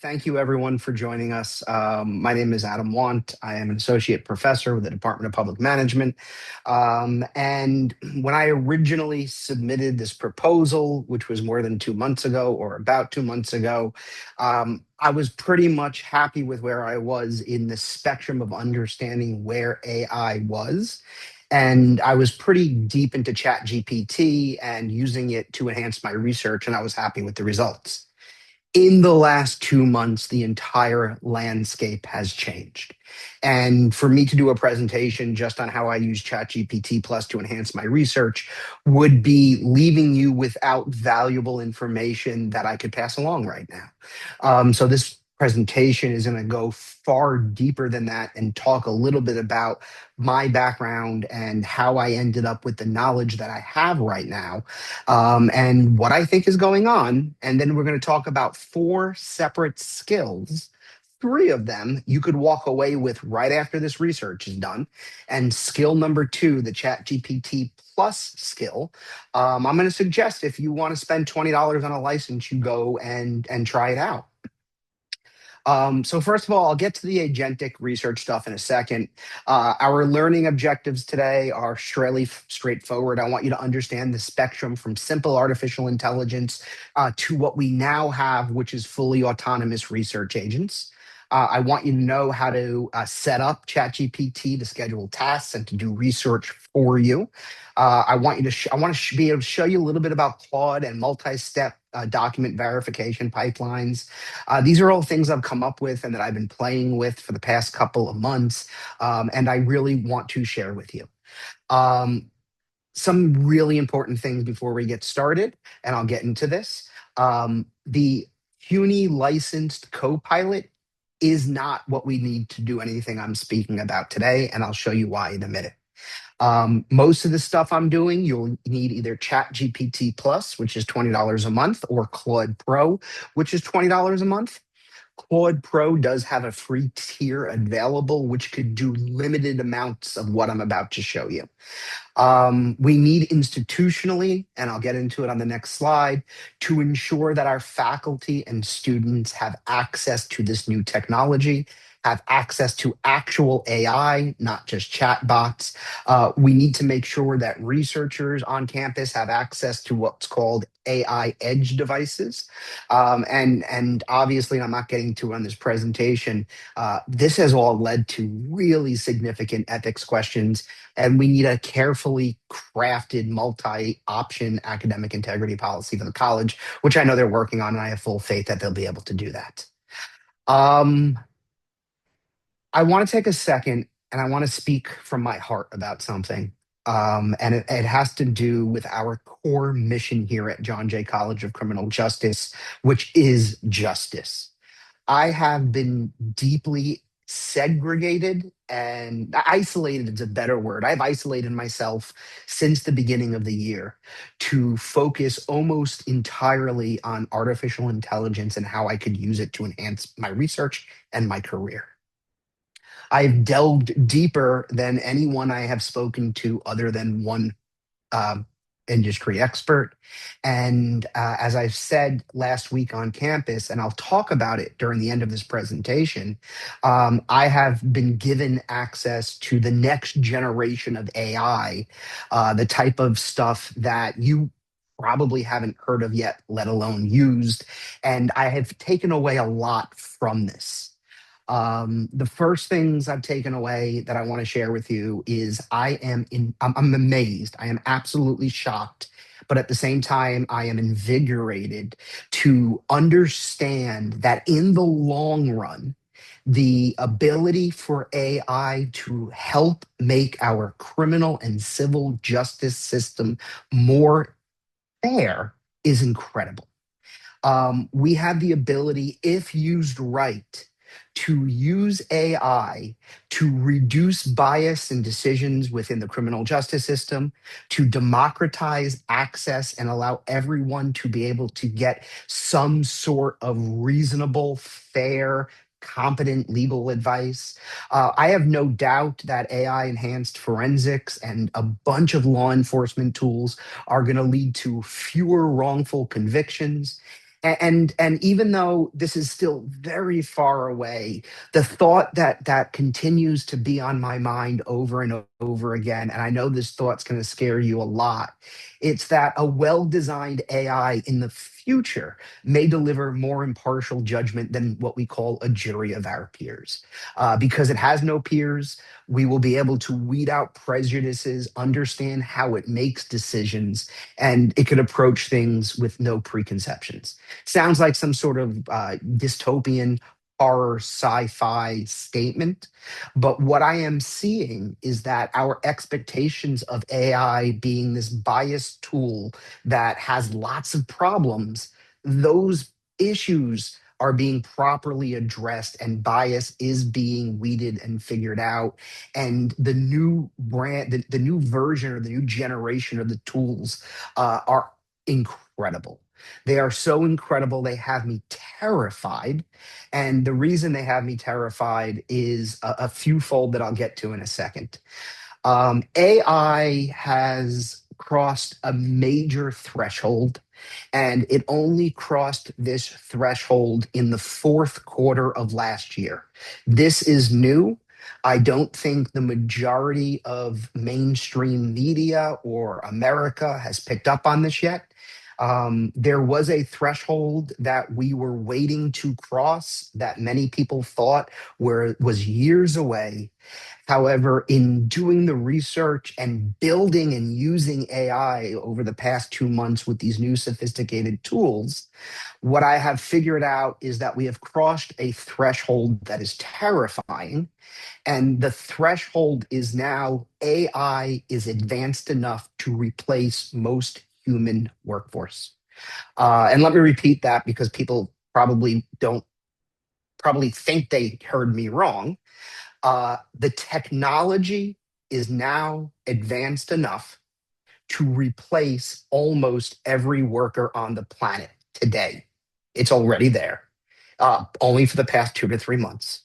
Thank you, everyone, for joining us. My name is Adam Wandt. I am an associate professor with the Department of Public Management. And when I originally submitted this proposal, which was more than 2 months ago, or about 2 months ago, I was pretty much happy with where I was in the spectrum of understanding where AI was. And I was pretty deep into ChatGPT and using it to enhance my research, and I was happy with the results. In the last 2 months, the entire landscape has changed. And for me to do a presentation just on how I use ChatGPT Plus to enhance my research would be leaving you without valuable information that I could pass along right now. So this presentation is going to go far deeper than that and talk a little bit about my background and how I ended up with the knowledge that I have right now, and what I think is going on. And then we're going to talk about four separate skills. Three of them you could walk away with right after this research is done. And skill number two, the ChatGPT Plus skill, I'm going to suggest if you want to spend $20 on a license, you go and try it out. So first of all, I'll get to the agentic research stuff in a second. Our learning objectives today are fairly straightforward. I want you to understand the spectrum from simple artificial intelligence to what we now have, which is fully autonomous research agents. I want you to know how to set up ChatGPT to schedule tasks and to do research for you. I want to be able to show you a little bit about Claude and multi-step document verification pipelines. These are all things I've come up with and that I've been playing with for the past couple of months, and I really want to share with you. Some really important things before we get started, and I'll get into this. The CUNY licensed Copilot is not what we need to do anything I'm speaking about today, and I'll show you why in a minute. Most of the stuff I'm doing, you'll need either ChatGPT Plus, which is $20 a month, or Claude Pro, which is $20 a month. Claude Pro does have a free tier available, which could do limited amounts of what I'm about to show you. We need institutionally, and I'll get into it on the next slide, to ensure that our faculty and students have access to this new technology, have access to actual AI, not just chatbots. We need to make sure that researchers on campus have access to what's called AI edge devices. And obviously, I'm not getting to on this presentation. This has all led to really significant ethics questions, and we need a carefully crafted multi-option academic integrity policy for the college, which I know they're working on, and I have full faith that they'll be able to do that. I want to take a second and I want to speak from my heart about something. And it has to do with our core mission here at John Jay College of Criminal Justice, which is justice. I have been deeply segregated and isolated is a better word. I've isolated myself since the beginning of the year to focus almost entirely on artificial intelligence and how I could use it to enhance my research and my career. I've delved deeper than anyone I have spoken to other than one industry expert. And as I've said last week on campus, and I'll talk about it during the end of this presentation, I have been given access to the next generation of AI, the type of stuff that you probably haven't heard of yet, let alone used. And I have taken away a lot from this. The first things I've taken away that I want to share with you is I'm amazed. I am absolutely shocked, but at the same time, I am invigorated to understand that in the long run, the ability for AI to help make our criminal and civil justice system more fair is incredible. We have the ability, if used right, to use AI to reduce bias in decisions within the criminal justice system, to democratize access and allow everyone to be able to get some sort of reasonable, fair, competent legal advice. I have no doubt that AI enhanced forensics and a bunch of law enforcement tools are going to lead to fewer wrongful convictions And even though this is still very far away, the thought that continues to be on my mind over and over again, and I know this thought's going to scare you a lot, it's that a well-designed AI in the future may deliver more impartial judgment than what we call a jury of our peers. Because it has no peers, we will be able to weed out prejudices, understand how it makes decisions, and it can approach things with no preconceptions. Sounds like some sort of dystopian horror sci-fi statement. But what I am seeing is that our expectations of AI being this biased tool that has lots of problems, those issues are being properly addressed and bias is being weeded and figured out. And the new brand, the new version or the new generation of the tools are incredible. They are so incredible, they have me terrified. And the reason they have me terrified is a few fold that I'll get to in a second. AI has crossed a major threshold, and it only crossed this threshold in the fourth quarter of last year. This is new. I don't think the majority of mainstream media or America has picked up on this yet. There was a threshold that we were waiting to cross that many people thought was years away. However, in doing the research and building and using AI over the past 2 months with these new sophisticated tools, what I have figured out is that we have crossed a threshold that is terrifying. And the threshold is now AI is advanced enough to replace most human workforce. And let me repeat that because people probably think they heard me wrong. The technology is now advanced enough to replace almost every worker on the planet today. It's already there, only for the past 2 to 3 months.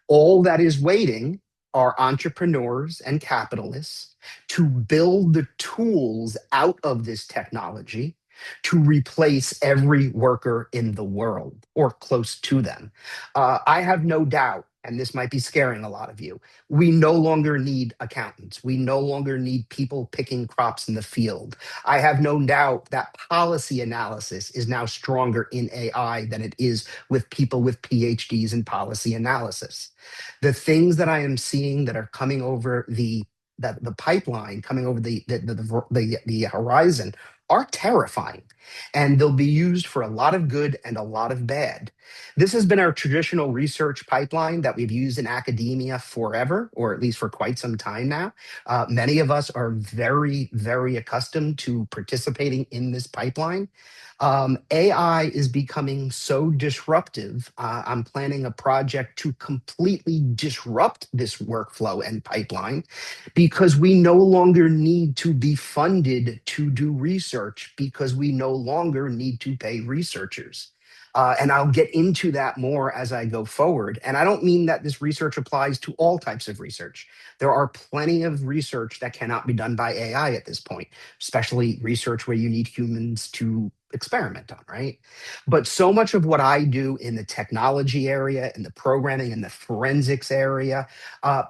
All that is waiting are entrepreneurs and capitalists to build the tools out of this technology to replace every worker in the world or close to them. I have no doubt, and this might be scaring a lot of you, we no longer need accountants. We no longer need people picking crops in the field. I have no doubt that policy analysis is now stronger in AI than it is with people with PhDs in policy analysis. The things that I am seeing that are coming over the pipeline, coming over the horizon, are terrifying, and they'll be used for a lot of good and a lot of bad. This has been our traditional research pipeline that we've used in academia forever, or at least for quite some time now. Many of us are very, very accustomed to participating in this pipeline. AI is becoming so disruptive. I'm planning a project to completely disrupt this workflow and pipeline because we no longer need to be funded to do research because we no longer need to pay researchers. And I'll get into that more as I go forward. And I don't mean that this research applies to all types of research. There are plenty of research that cannot be done by AI at this point, especially research where you need humans to experiment on, right? But so much of what I do in the technology area, in the programming, in the forensics area,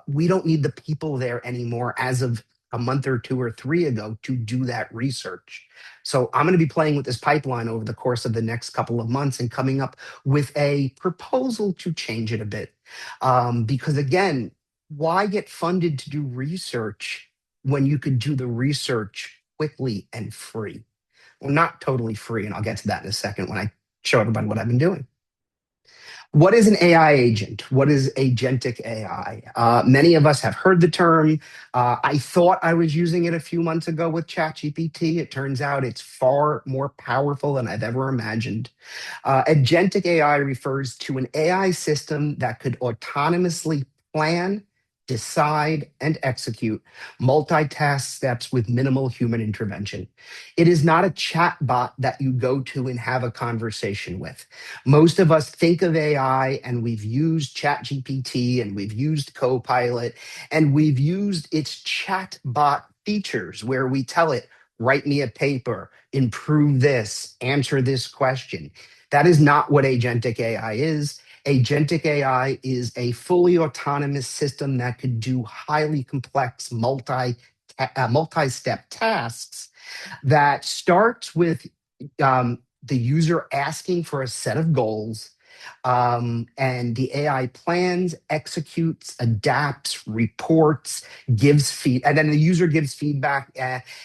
we don't need the people there anymore as of a month or two or three ago to do that research. So I'm going to be playing with this pipeline over the course of the next couple of months and coming up with a proposal to change it a bit. Because again, why get funded to do research when you could do the research quickly and free? Well, not totally free, and I'll get to that in a second when I show everybody what I've been doing. What is an AI agent? What is agentic AI? Many of us have heard the term. I thought I was using it a few months ago with ChatGPT. It turns out it's far more powerful than I've ever imagined. Agentic AI refers to an AI system that could autonomously plan, decide, and execute multitask steps with minimal human intervention. It is not a chat bot that you go to and have a conversation with. Most of us think of AI and we've used ChatGPT and we've used Copilot and we've used its chat bot features where we tell it, write me a paper, improve this, answer this question. That is not what agentic AI is. Agentic AI is a fully autonomous system that could do highly complex multi-step tasks that starts with the user asking for a set of goals, and the AI plans, executes, adapts, reports, gives feed, and then the user gives feedback.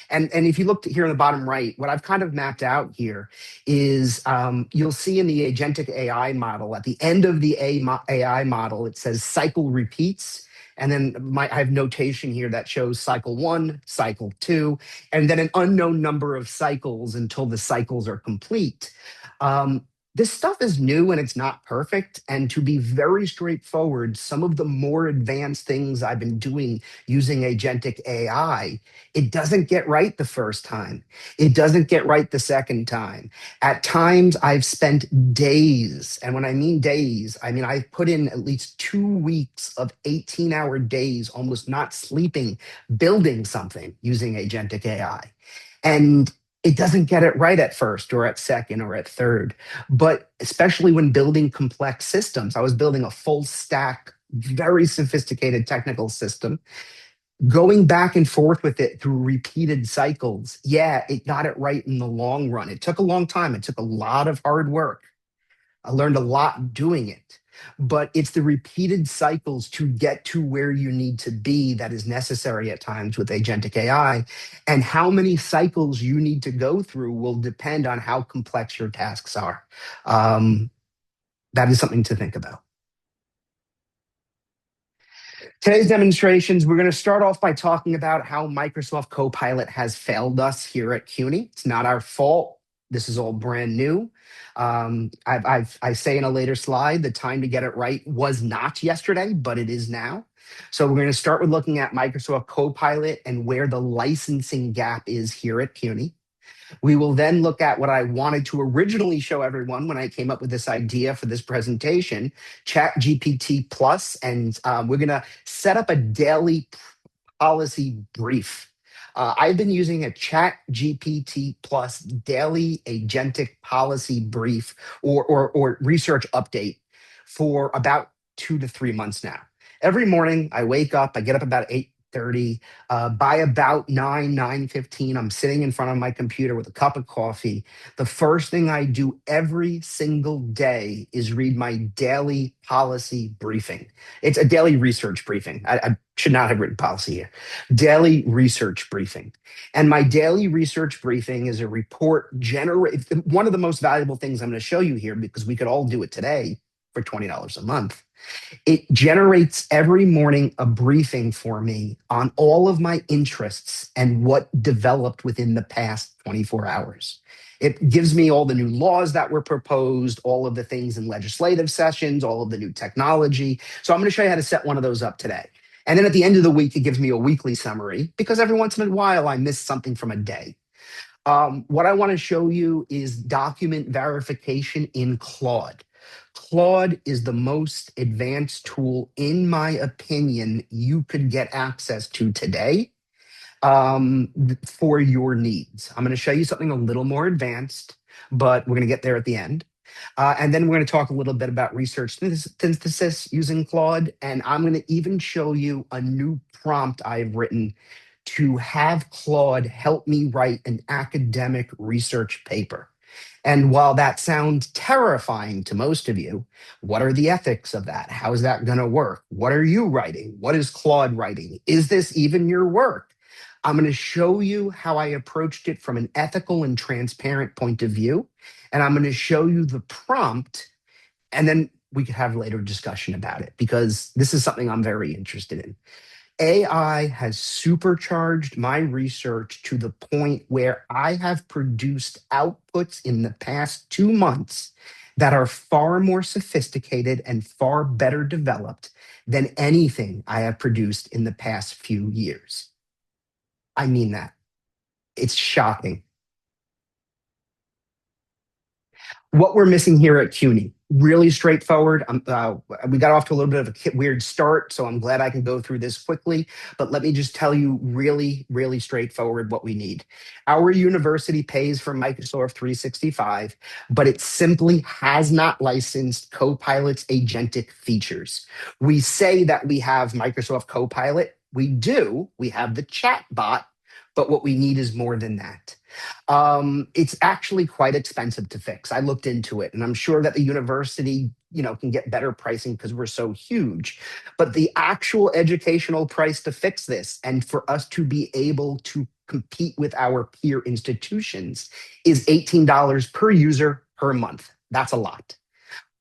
And if you look here in the bottom right, what I've kind of mapped out here is, you'll see in the agentic AI model, at the end of the AI model, it says cycle repeats. And then I have notation here that shows cycle one, cycle two, and then an unknown number of cycles until the cycles are complete. This stuff is new and it's not perfect. And to be very straightforward, some of the more advanced things I've been doing using agentic AI, it doesn't get right the first time. It doesn't get right the second time. At times, I've spent days, and when I mean days, I mean I've put in at least 2 weeks of 18-hour days, almost not sleeping, building something using agentic AI. And it doesn't get it right at first or at second or at third. But especially when building complex systems, I was building a full stack, very sophisticated technical system, going back and forth with it through repeated cycles. Yeah, it got it right in the long run. It took a long time. It took a lot of hard work. I learned a lot doing it, but it's the repeated cycles to get to where you need to be that is necessary at times with agentic AI. And how many cycles you need to go through will depend on how complex your tasks are. Um, that is something to think about. Today's demonstrations, we're going to start off by talking about how Microsoft Copilot has failed us here at CUNY. It's not our fault. This is all brand new. I say in a later slide, the time to get it right was not yesterday, but it is now. So we're going to start with looking at Microsoft Copilot and where the licensing gap is here at CUNY. We will then look at what I wanted to originally show everyone when I came up with this idea for this presentation, ChatGPT Plus, and we're going to set up a daily policy brief. I've been using a ChatGPT Plus daily agentic policy brief or research update for about 2 to 3 months now. Every morning I wake up, I get up about 8:30. By about 9:15, I'm sitting in front of my computer with a cup of coffee. The first thing I do every single day is read my daily policy briefing. It's a daily research briefing. I should not have written policy here. Daily research briefing. And my daily research briefing is a report generate. One of the most valuable things I'm going to show you here, because we could all do it today for $20 a month. It generates every morning a briefing for me on all of my interests and what developed within the past 24 hours. It gives me all the new laws that were proposed, all of the things in legislative sessions, all of the new technology. So I'm going to show you how to set one of those up today. And then at the end of the week, it gives me a weekly summary, because every once in a while I miss something from a day. What I want to show you is document verification in Claude. Claude is the most advanced tool, in my opinion, you could get access to today, for your needs. I'm going to show you something a little more advanced, but we're going to get there at the end. And then we're going to talk a little bit about research synthesis using Claude. And I'm going to even show you a new prompt I've written to have Claude help me write an academic research paper. And while that sounds terrifying to most of you, what are the ethics of that? How is that going to work? What are you writing? What is Claude writing? Is this even your work? I'm going to show you how I approached it from an ethical and transparent point of view. And I'm going to show you the prompt, and then we could have later discussion about it, because this is something I'm very interested in. AI has supercharged my research to the point where I have produced outputs in the past 2 months that are far more sophisticated and far better developed than anything I have produced in the past few years. I mean that. It's shocking. What we're missing here at CUNY, really straightforward. We got off to a little bit of a weird start, so I'm glad I can go through this quickly. But let me just tell you really, really straightforward what we need. Our university pays for Microsoft 365, but it simply has not licensed Copilot's agentic features. We say that we have Microsoft Copilot. We do. We have the chat bot, but what we need is more than that. It's actually quite expensive to fix. I looked into it, and I'm sure that the university, can get better pricing because we're so huge. But the actual educational price to fix this, and for us to be able to compete with our peer institutions, is $18 per user per month. That's a lot.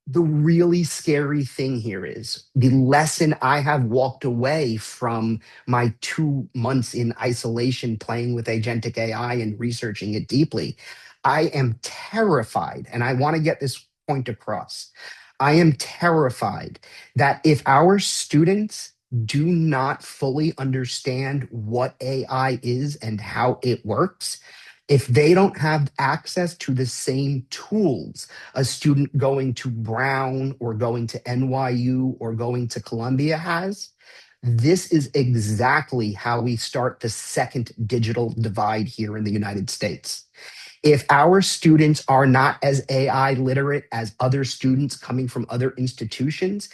The really scary thing here is the lesson I have walked away from my 2 months in isolation playing with agentic AI and researching it deeply. I am terrified, and I want to get this point across. I am terrified that if our students do not fully understand what AI is and how it works, if they don't have access to the same tools a student going to Brown or going to NYU or going to Columbia has, this is exactly how we start the second digital divide here in the United States. If our students are not as AI literate as other students coming from other institutions,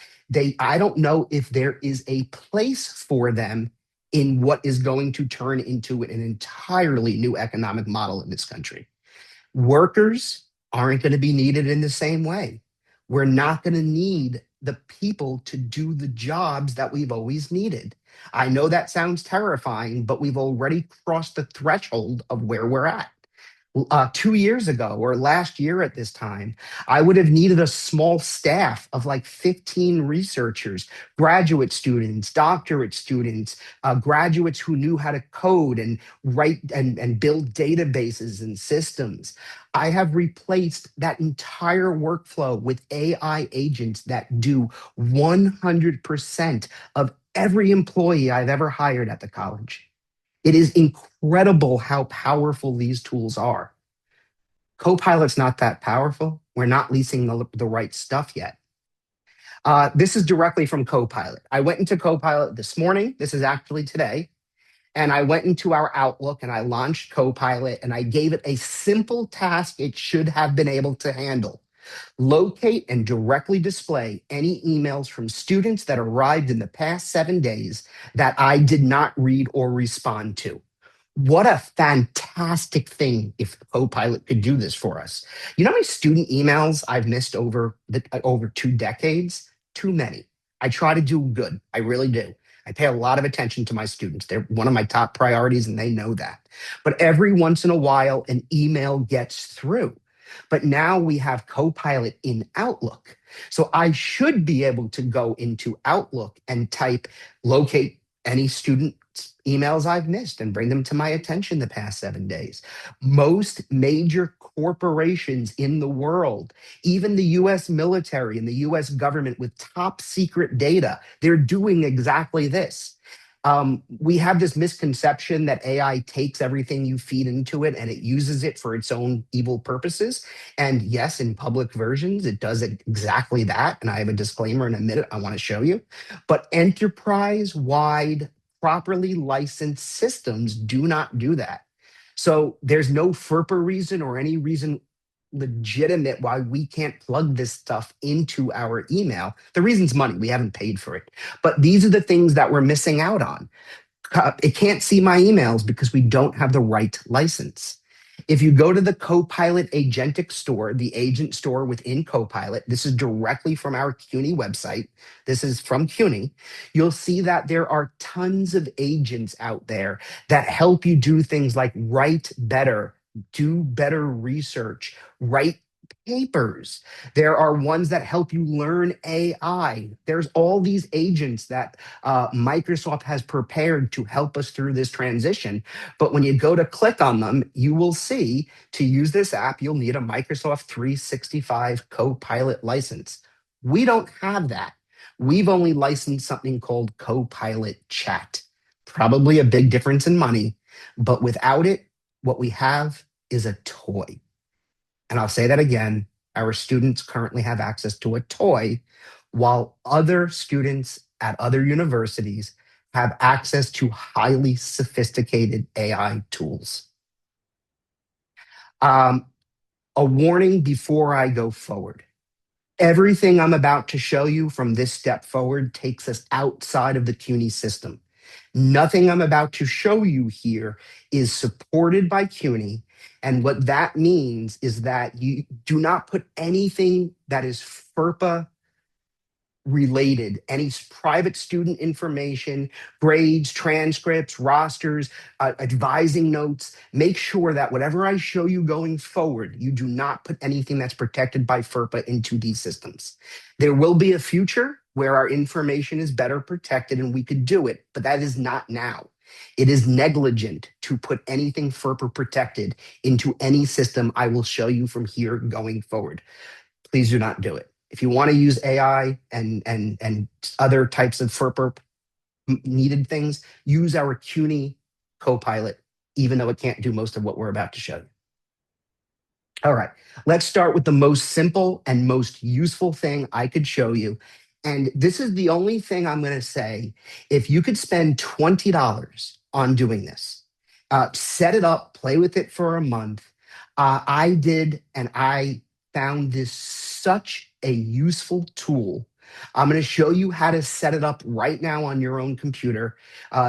I don't know if there is a place for them in what is going to turn into an entirely new economic model in this country. Workers aren't going to be needed in the same way. We're not going to need the people to do the jobs that we've always needed. I know that sounds terrifying, but we've already crossed the threshold of where we're at. 2 years ago or last year at this time, I would have needed a small staff of like 15 researchers, graduate students, doctorate students, graduates who knew how to code and write and build databases and systems. I have replaced that entire workflow with AI agents that do 100% of every employee I've ever hired at the college. It is incredible how powerful these tools are. Copilot's not that powerful. We're not leasing the right stuff yet. This is directly from Copilot. I went into Copilot this morning. This is actually today. And I went into our Outlook and I launched Copilot and I gave it a simple task it should have been able to handle. Locate and directly display any emails from students that arrived in the past 7 days that I did not read or respond to. What a fantastic thing if Copilot could do this for us. You know how many student emails I've missed over 2 decades? Too many. I try to do good. I really do. I pay a lot of attention to my students. They're one of my top priorities, and they know that. But every once in a while, an email gets through. But now we have Copilot in Outlook. So I should be able to go into Outlook and type locate any student emails I've missed and bring them to my attention the past 7 days. Most major corporations in the world, even the US military and the US government with top secret data, they're doing exactly this. We have this misconception that AI takes everything you feed into it and it uses it for its own evil purposes. And yes, in public versions, it does exactly that. And I have a disclaimer in a minute I want to show you. But enterprise wide, properly licensed systems do not do that. So there's no FERPA reason or any reason legitimate why we can't plug this stuff into our email. The reason's money. We haven't paid for it. But these are the things that we're missing out on. It can't see my emails because we don't have the right license. If you go to the Copilot Agentic store, the agent store within Copilot, this is directly from our CUNY website. This is from CUNY. You'll see that there are tons of agents out there that help you do things like write better, do better research, write papers. There are ones that help you learn AI. There's all these agents that Microsoft has prepared to help us through this transition. But when you go to click on them, you will see to use this app, you'll need a Microsoft 365 Copilot license. We don't have that. We've only licensed something called Copilot Chat. Probably a big difference in money, but without it, what we have is a toy. And I'll say that again, Our students currently have access to a toy, while other students at other universities have access to highly sophisticated AI tools. Um, a warning before I go forward. Everything I'm about to show you from this step forward takes us outside of the CUNY system. Nothing I'm about to show you here is supported by CUNY. And what that means is that you do not put anything that is FERPA related, any private student information, grades, transcripts, rosters, advising notes. Make sure that whatever I show you going forward, you do not put anything that's protected by FERPA into these systems. There will be a future where our information is better protected and we could do it, but that is not now. It is negligent to put anything FERPA protected into any system I will show you from here going forward. Please do not do it. If you want to use AI and other types of FERPA needed things, use our CUNY Copilot, even though it can't do most of what we're about to show you. All right, let's start with the most simple and most useful thing I could show you. And this is the only thing I'm going to say. If you could spend $20 on doing this, set it up, play with it for a month. I did, and I found this such a useful tool. I'm going to show you how to set it up right now on your own computer.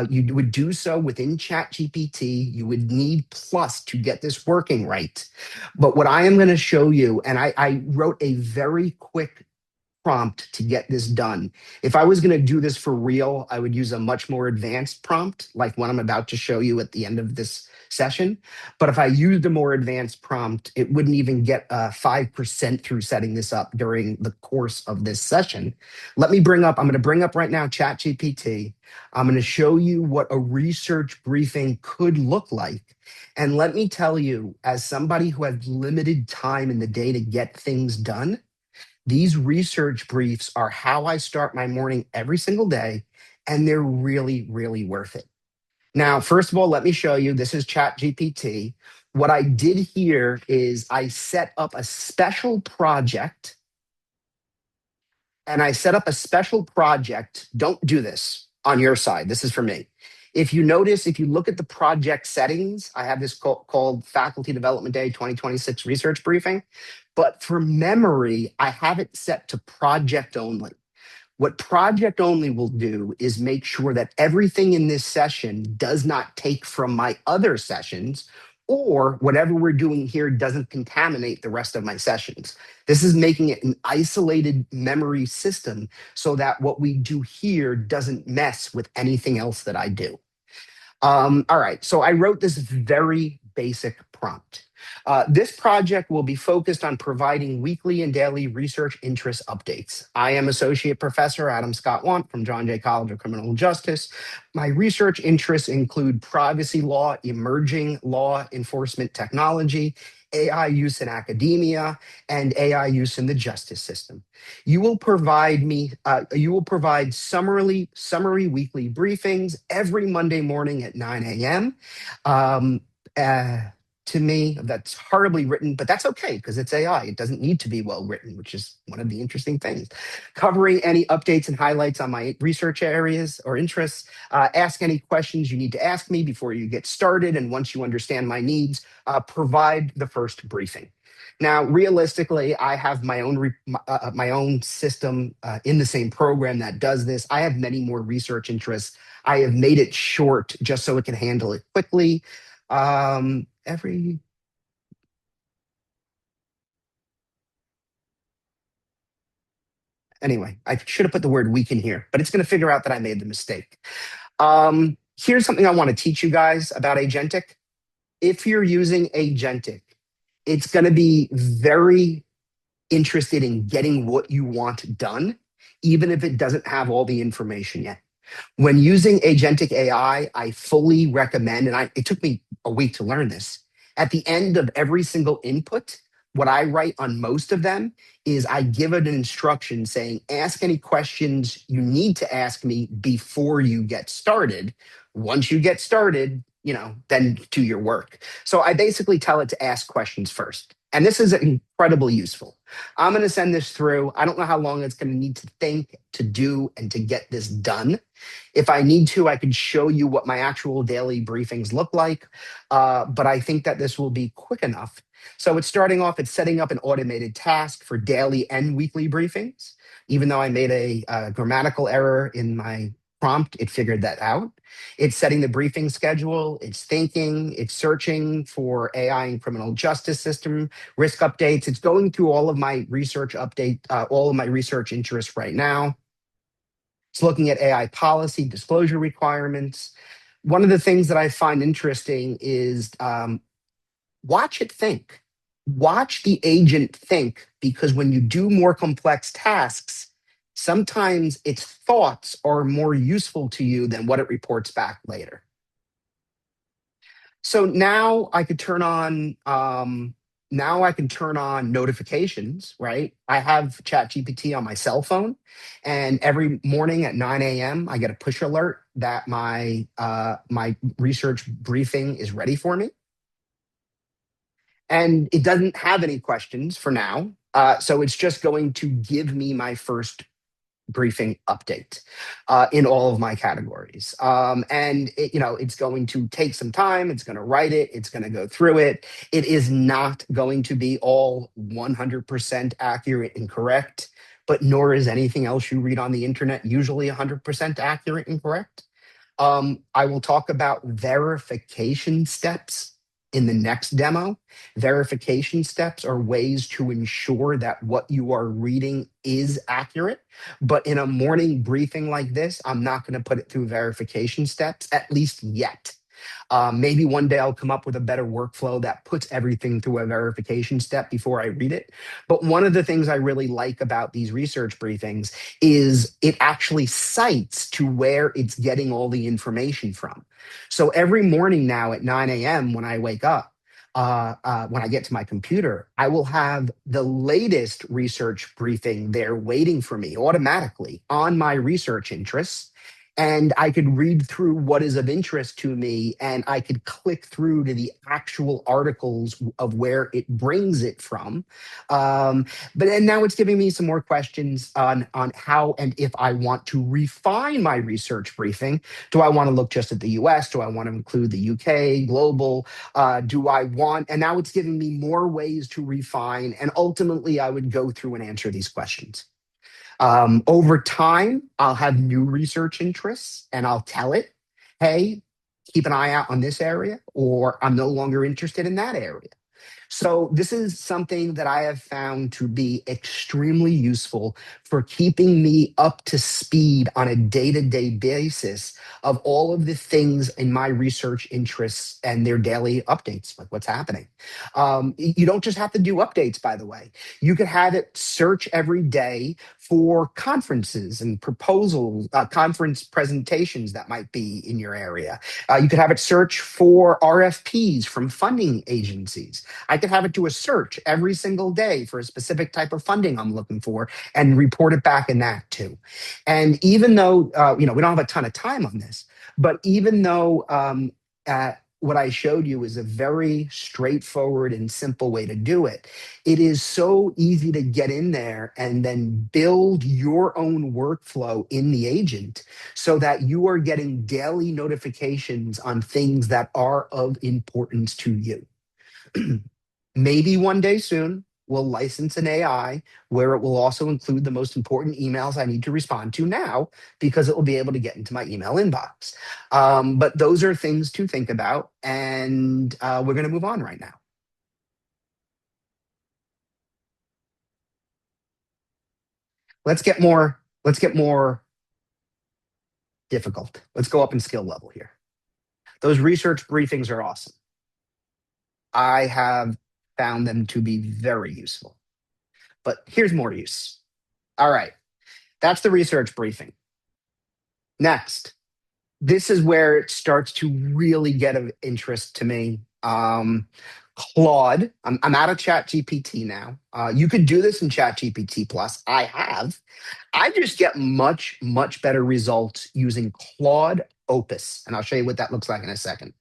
You would do so within ChatGPT. You would need Plus to get this working right. But what I am going to show you, and I wrote a very quick prompt to get this done. If I was going to do this for real, I would use a much more advanced prompt, like what I'm about to show you at the end of this session. But if I used a more advanced prompt, it wouldn't even get 5% through setting this up during the course of this session. I'm going to bring up right now ChatGPT. I'm going to show you what a research briefing could look like. And let me tell you, as somebody who has limited time in the day to get things done, these research briefs are how I start my morning every single day, and they're really, really worth it. Now, first of all, let me show you. This is ChatGPT. What I did here is I set up a special project, and I set up a special project. Don't do this on your side. This is for me. If you notice, if you look at the project settings, I have this called Faculty Development Day 2026 Research Briefing. But for memory, I have it set to project only. What project only will do is make sure that everything in this session does not take from my other sessions, or whatever we're doing here doesn't contaminate the rest of my sessions. This is making it an isolated memory system so that what we do here doesn't mess with anything else that I do. All right, so I wrote this very basic prompt. This project will be focused on providing weekly and daily research interest updates. I am Associate Professor Adam Scott Wandt from John Jay College of Criminal Justice. My research interests include privacy law, emerging law enforcement technology, AI use in academia, and AI use in the justice system. You will provide summary weekly briefings every Monday morning at 9 a.m. To me, that's horribly written, but that's okay because it's AI. It doesn't need to be well written, which is one of the interesting things. Covering any updates and highlights on my research areas or interests. Ask any questions you need to ask me before you get started. And once you understand my needs, provide the first briefing. Now, realistically, I have my own system in the same program that does this. I have many more research interests. I have made it short just so it can handle it quickly. Anyway, I should have put the word week in here, but it's going to figure out that I made the mistake. Here's something I want to teach you guys about Agentic. If you're using Agentic, it's going to be very interested in getting what you want done, even if it doesn't have all the information yet. When using Agentic AI, I fully recommend, and it took me a week to learn this. At the end of every single input, what I write on most of them is I give it an instruction saying, ask any questions you need to ask me before you get started. Once you get started, then do your work. So I basically tell it to ask questions first. And this is incredibly useful. I'm going to send this through. I don't know how long it's going to need to think, to do, and to get this done. If I need to, I could show you what my actual daily briefings look like. But I think that this will be quick enough. So it's starting off, it's setting up an automated task for daily and weekly briefings. Even though I made a grammatical error in my prompt, it figured that out. It's setting the briefing schedule, it's thinking, it's searching for AI and criminal justice system risk updates. It's going through all of my research all of my research interests right now. It's looking at AI policy, disclosure requirements. One of the things that I find interesting is watch it think. Watch the agent think, because when you do more complex tasks, sometimes its thoughts are more useful to you than what it reports back later. So now I can turn on notifications, right? I have ChatGPT on my cell phone, and every morning at 9 a.m. I get a push alert that my research briefing is ready for me. And it doesn't have any questions for now. So it's just going to give me my first briefing update in all of my categories. And it's going to take some time. It's going to write it. It's going to go through it. It is not going to be all 100% accurate and correct, but nor is anything else you read on the internet usually 100% accurate and correct. I will talk about verification steps in the next demo. Verification steps are ways to ensure that what you are reading is accurate. But in a morning briefing like this, I'm not going to put it through verification steps, at least yet. Maybe one day I'll come up with a better workflow that puts everything through a verification step before I read it. But one of the things I really like about these research briefings is it actually cites to where it's getting all the information from. So every morning now at 9 a.m. when I wake up, when I get to my computer, I will have the latest research briefing there waiting for me automatically on my research interests. And I could read through what is of interest to me, and I could click through to the actual articles of where it brings it from. But then now it's giving me some more questions on how and if I want to refine my research briefing. Do I want to look just at the US? Do I want to include the UK, global? And now it's giving me more ways to refine. And ultimately, I would go through and answer these questions. Over time, I'll have new research interests and I'll tell it, hey, keep an eye out on this area, or I'm no longer interested in that area. So this is something that I have found to be extremely useful for keeping me up to speed on a day-to-day basis of all of the things in my research interests and their daily updates, like what's happening. You don't just have to do updates, by the way. You could have it search every day for conferences and proposals, conference presentations that might be in your area. You could have it search for RFPs from funding agencies. I could have it do a search every single day for a specific type of funding I'm looking for and report it back in that too. And even though, we don't have a ton of time on this, but even though what I showed you is a very straightforward and simple way to do it, it is so easy to get in there and then build your own workflow in the agent so that you are getting daily notifications on things that are of importance to you. Maybe one day soon, we'll license an AI where it will also include the most important emails I need to respond to now, because it will be able to get into my email inbox. But those are things to think about, and we're going to move on right now. Let's get more difficult. Let's go up in skill level here. Those research briefings are awesome. I have found them to be very useful. But here's more use. All right, that's the research briefing. Next, this is where it starts to really get of interest to me. Claude, I'm out of ChatGPT now. You could do this in ChatGPT Plus. I have. I just get much, much better results using Claude Opus. And I'll show you what that looks like in a second.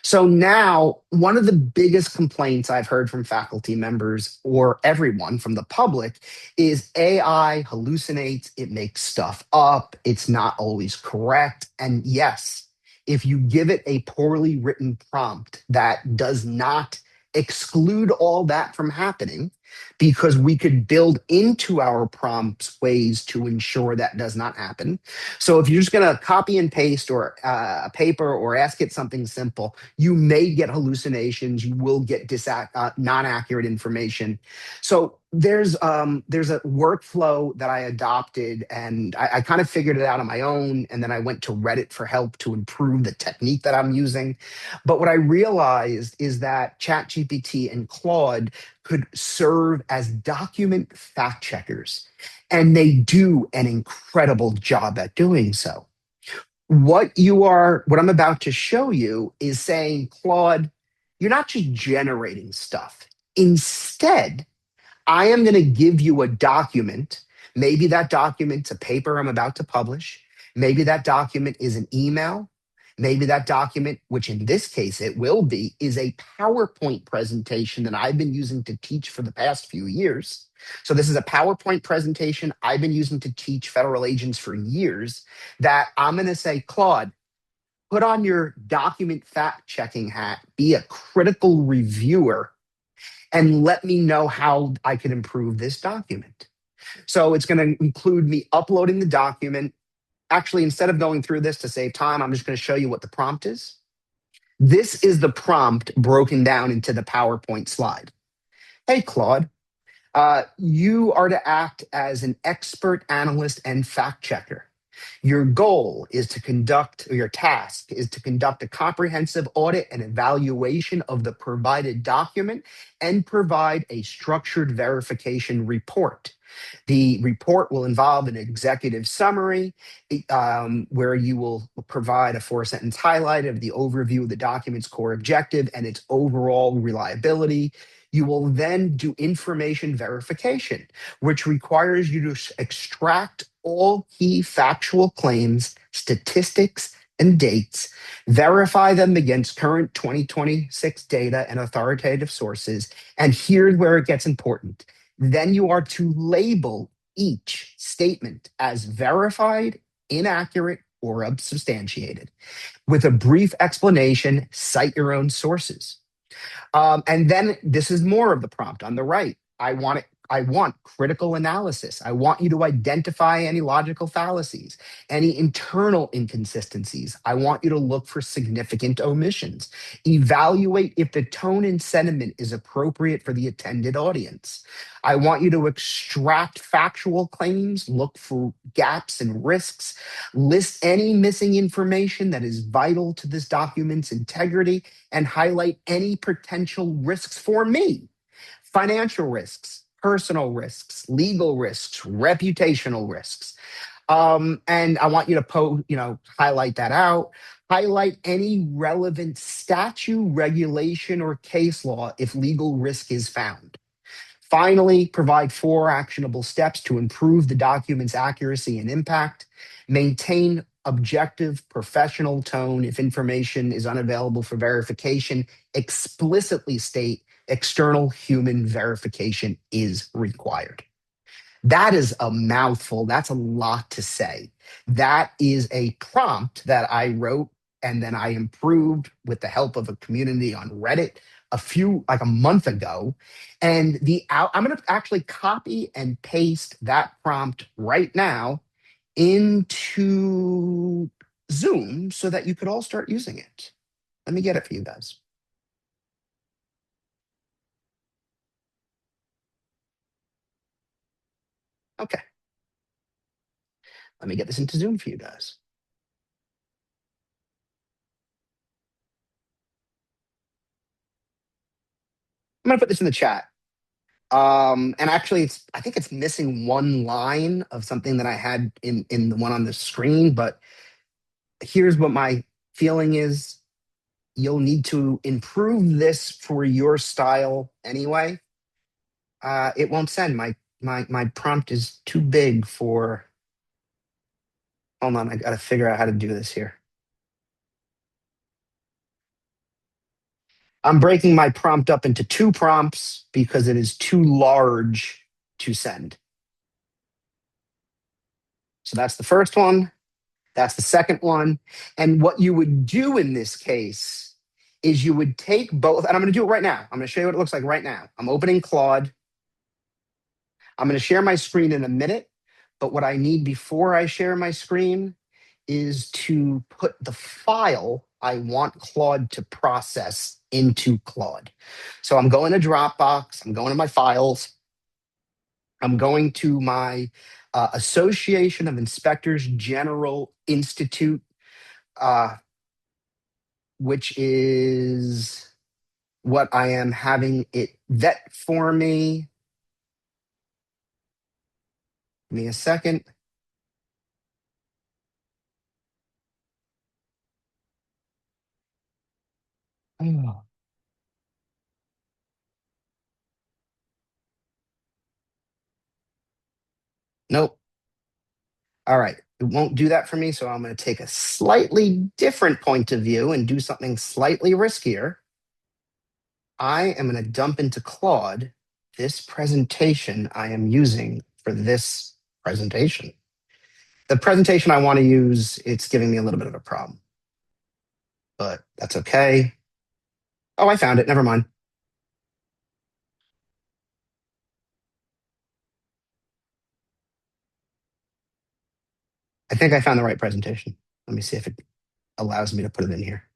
So now, one of the biggest complaints I've heard from faculty members or everyone from the public is AI hallucinates, it makes stuff up, it's not always correct. And yes, if you give it a poorly written prompt that does not exclude all that from happening, because we could build into our prompts ways to ensure that does not happen. So if you're just going to copy and paste or a paper or ask it something simple, you may get hallucinations. You will get non-accurate information. So there's a workflow that I adopted, and I kind of figured it out on my own, and then I went to Reddit for help to improve the technique that I'm using. But what I realized is that ChatGPT and Claude could serve as document fact checkers, and they do an incredible job at doing so. What I'm about to show you is saying, Claude, you're not just generating stuff. Instead, I am going to give you a document. Maybe that document's a paper I'm about to publish. Maybe that document is an email. Maybe that document, which in this case it will be, is a PowerPoint presentation that I've been using to teach for the past few years. So this is a PowerPoint presentation I've been using to teach federal agents for years that I'm going to say, Claude, put on your document fact checking hat, be a critical reviewer, and let me know how I can improve this document. So it's going to include me uploading the document. Actually, instead of going through this to save time, I'm just going to show you what the prompt is. This is the prompt broken down into the PowerPoint slide. Hey, Claude, you are to act as an expert analyst and fact checker. Your goal is to conduct, or your task is to conduct a comprehensive audit and evaluation of the provided document and provide a structured verification report. The report will involve an executive summary where you will provide a 4 sentence highlight of the overview of the document's core objective and its overall reliability. You will then do information verification, which requires you to extract all key factual claims, statistics, and dates, verify them against current 2026 data and authoritative sources. And here's where it gets important. Then you are to label each statement as verified, inaccurate, or unsubstantiated. With a brief explanation, cite your own sources. And then this is more of the prompt on the right. I want critical analysis. I want you to identify any logical fallacies, any internal inconsistencies. I want you to look for significant omissions. Evaluate if the tone and sentiment is appropriate for the attended audience. I want you to extract factual claims, look for gaps and risks, list any missing information that is vital to this document's integrity, and highlight any potential risks for me: financial risks, personal risks, legal risks, reputational risks. And I want you to highlight that out. Highlight any relevant statute, regulation, or case law if legal risk is found. Finally, provide 4 actionable steps to improve the document's accuracy and impact. Maintain objective, professional tone if information is unavailable for verification. Explicitly state external human verification is required. That is a mouthful. That's a lot to say. That is a prompt that I wrote and then I improved with the help of a community on Reddit like a month ago. And I'm going to actually copy and paste that prompt right now into Zoom so that you could all start using it. Let me get it for you guys. Okay. Let me get this into Zoom for you guys. I'm going to put this in the chat. And actually, I think it's missing one line of something that I had in the one on the screen. But here's what my feeling is: you'll need to improve this for your style anyway. It won't send. My prompt is too big for. Hold on, I got to figure out how to do this here. I'm breaking my prompt up into two prompts because it is too large to send. So that's the first one. That's the second one. And what you would do in this case is you would take both, and I'm going to do it right now. I'm going to show you what it looks like right now. I'm opening Claude. I'm going to share my screen in a minute. But what I need before I share my screen is to put the file I want Claude to process into Claude. So I'm going to Dropbox, I'm going to my files, I'm going to my Association of Inspectors General Institute, uh, which is what I am having it vet for me. Give me a second. Oh, nope. All right. It won't do that for me. So I'm going to take a slightly different point of view and do something slightly riskier. I am going to dump into Claude this presentation I am using for this presentation. The presentation I want to use, it's giving me a little bit of a problem, but that's okay. Oh, I found it. Never mind. I think I found the right presentation. Let me see if it allows me to put it in here.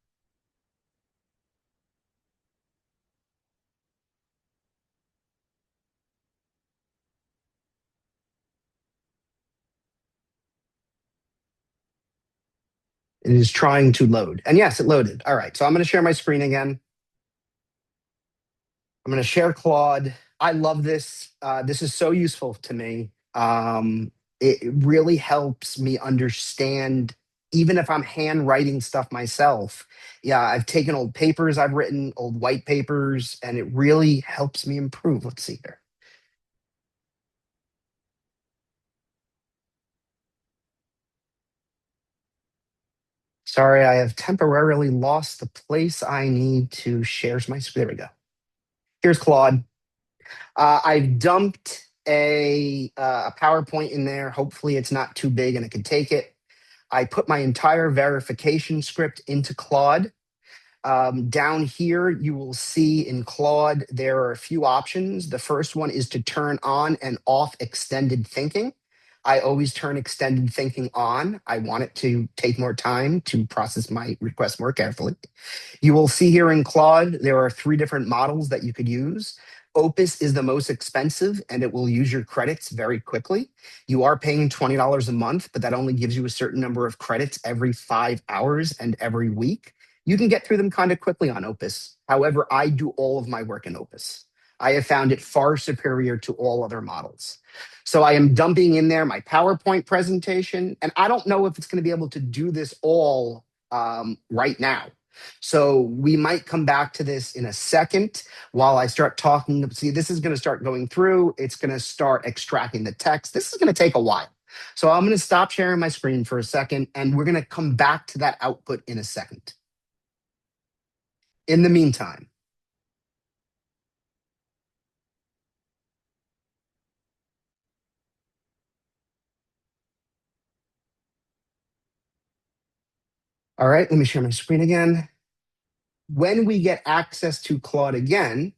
It is trying to load. And yes, it loaded. All right. So I'm going to share my screen again. I'm going to share Claude. I love this. This is so useful to me. It really helps me understand, even if I'm handwriting stuff myself. Yeah, I've taken old papers I've written, old white papers, and it really helps me improve. Let's see here. Sorry, I have temporarily lost the place I need to share my screen. There we go. Here's Claude. I've dumped a PowerPoint in there. Hopefully, it's not too big and it can take it. I put my entire verification script into Claude. Down here, you will see in Claude, there are a few options. The first one is to turn on and off extended thinking. I always turn extended thinking on. I want it to take more time to process my request more carefully. You will see here in Claude, there are three different models that you could use. Opus is the most expensive and it will use your credits very quickly. You are paying $20 a month, but that only gives you a certain number of credits every 5 hours and every week. You can get through them kind of quickly on Opus. However, I do all of my work in Opus. I have found it far superior to all other models. So I am dumping in there my PowerPoint presentation, and I don't know if it's going to be able to do this all right now. So we might come back to this in a second while I start talking. See, this is going to start going through. It's going to start extracting the text. This is going to take a while. So I'm going to stop sharing my screen for a second, and we're going to come back to that output in a second. In the meantime, all right, let me share my screen again. When we get access to Claude again,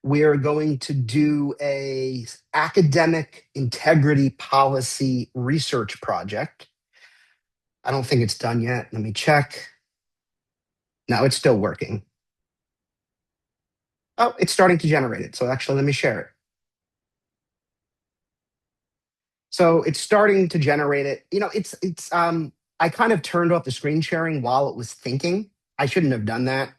we're going to do a academic integrity policy research project. I don't think it's done yet. Let me check. No, it's still working. Oh, it's starting to generate it. So actually, let me share it. So it's starting to generate it. I kind of turned off the screen sharing while it was thinking. I shouldn't have done that.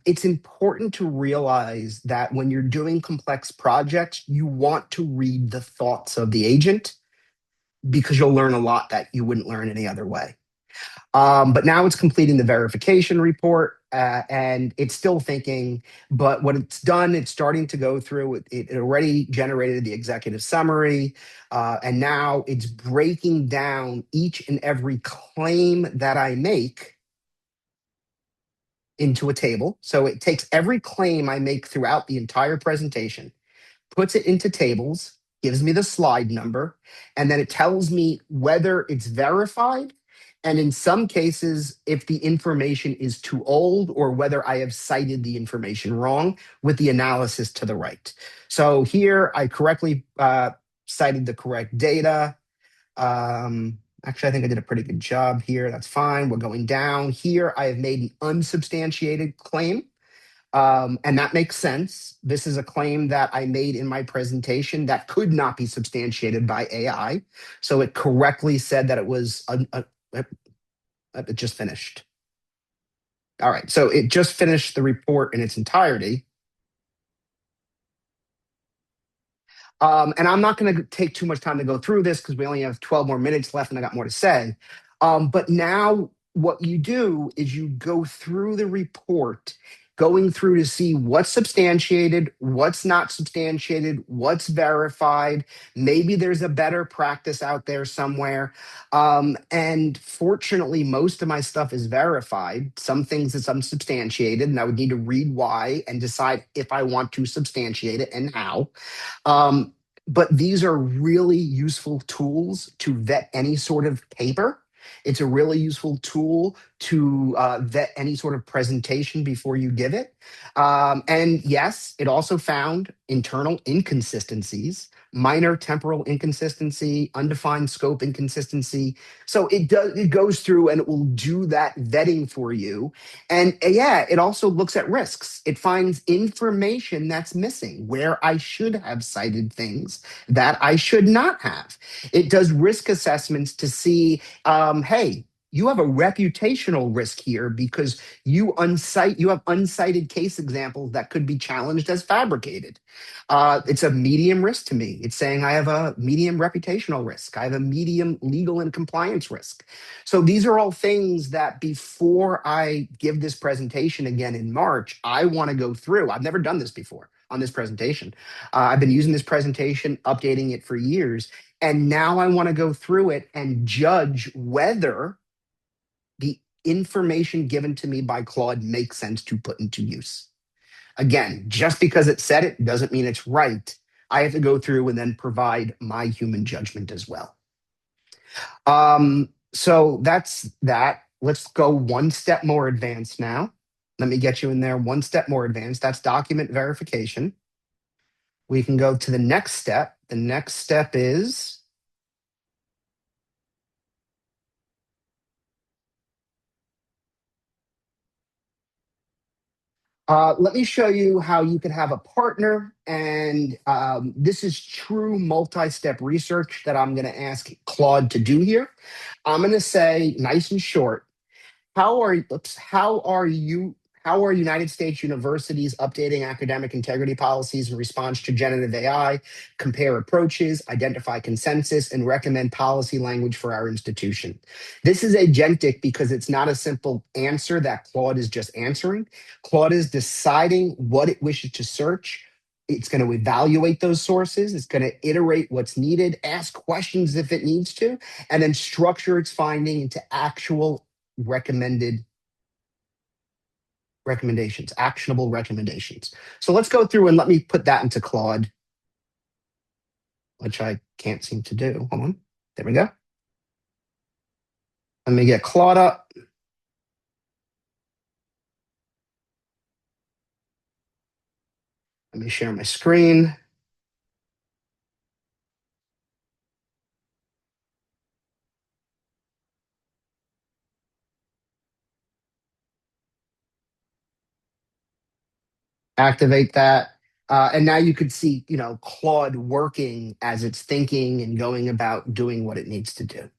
It's important to realize that when you're doing complex projects, you want to read the thoughts of the agent because you'll learn a lot that you wouldn't learn any other way. But now it's completing the verification report and it's still thinking. But what it's done, it's starting to go through. It already generated the executive summary. And now it's breaking down each and every claim that I make into a table. So it takes every claim I make throughout the entire presentation, puts it into tables, gives me the slide number, and then it tells me whether it's verified. And in some cases, if the information is too old or whether I have cited the information wrong with the analysis to the right. So here I correctly cited the correct data. Actually, I think I did a pretty good job here. That's fine. We're going down. Here I have made an unsubstantiated claim. And that makes sense. This is a claim that I made in my presentation that could not be substantiated by AI. So it correctly said that it was, it just finished. All right. So it just finished the report in its entirety. And I'm not going to take too much time to go through this because we only have 12 more minutes left and I got more to say. But now what you do is you go through the report, going through to see what's substantiated, what's not substantiated, what's verified. Maybe there's a better practice out there somewhere. And fortunately, most of my stuff is verified. Some things it's unsubstantiated, and I would need to read why and decide if I want to substantiate it and how. Um, but these are really useful tools to vet any sort of paper. It's a really useful tool to vet any sort of presentation before you give it. And yes, it also found internal inconsistencies, minor temporal inconsistency, undefined scope inconsistency. So it goes through and it will do that vetting for you. And yeah, it also looks at risks. It finds information that's missing where I should have cited things that I should not have. It does risk assessments to see, hey, you have a reputational risk here because you have uncited case examples that could be challenged as fabricated. It's a medium risk to me. It's saying I have a medium reputational risk. I have a medium legal and compliance risk. So these are all things that before I give this presentation again in March, I want to go through. I've never done this before on this presentation. I've been using this presentation, updating it for years. And now I want to go through it and judge whether the information given to me by Claude makes sense to put into use. Again, just because it said it doesn't mean it's right. I have to go through and then provide my human judgment as well. So that's that. Let's go one step more advanced now. Let me get you in there one step more advanced. That's document verification. We can go to the next step. The next step is let me show you how you could have a partner. And this is true multi-step research that I'm going to ask Claude to do here. I'm going to say, nice and short, how are United States universities updating academic integrity policies in response to generative AI, compare approaches, identify consensus, and recommend policy language for our institution? This is agentic because it's not a simple answer that Claude is just answering. Claude is deciding what it wishes to search. It's going to evaluate those sources. It's going to iterate what's needed, ask questions if it needs to, and then structure its finding into actual recommendations, actionable recommendations. So let's go through and let me put that into Claude, which I can't seem to do. Hold on. There we go. Let me get Claude up. Let me share my screen. Activate that. And now you could see, Claude working as it's thinking and going about doing what it needs to do.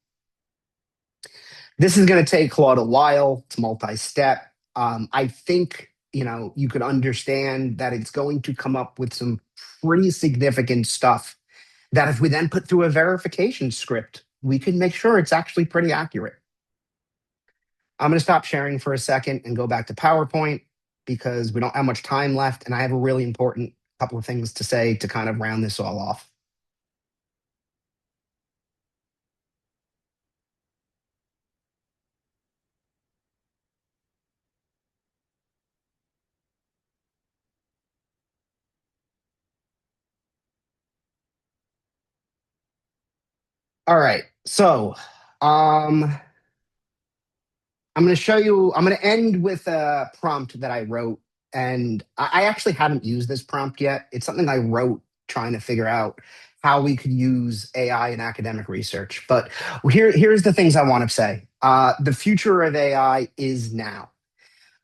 This is going to take Claude a while. It's multi-step. I think, you could understand that it's going to come up with some pretty significant stuff that if we then put through a verification script, we can make sure it's actually pretty accurate. I'm going to stop sharing for a second and go back to PowerPoint because we don't have much time left. And I have a really important couple of things to say to kind of round this all off. All right. So, um, I'm going to show you, I'm going to end with a prompt that I wrote. And I actually haven't used this prompt yet. It's something I wrote trying to figure out how we could use AI in academic research. But here's the things I want to say. The future of AI is now.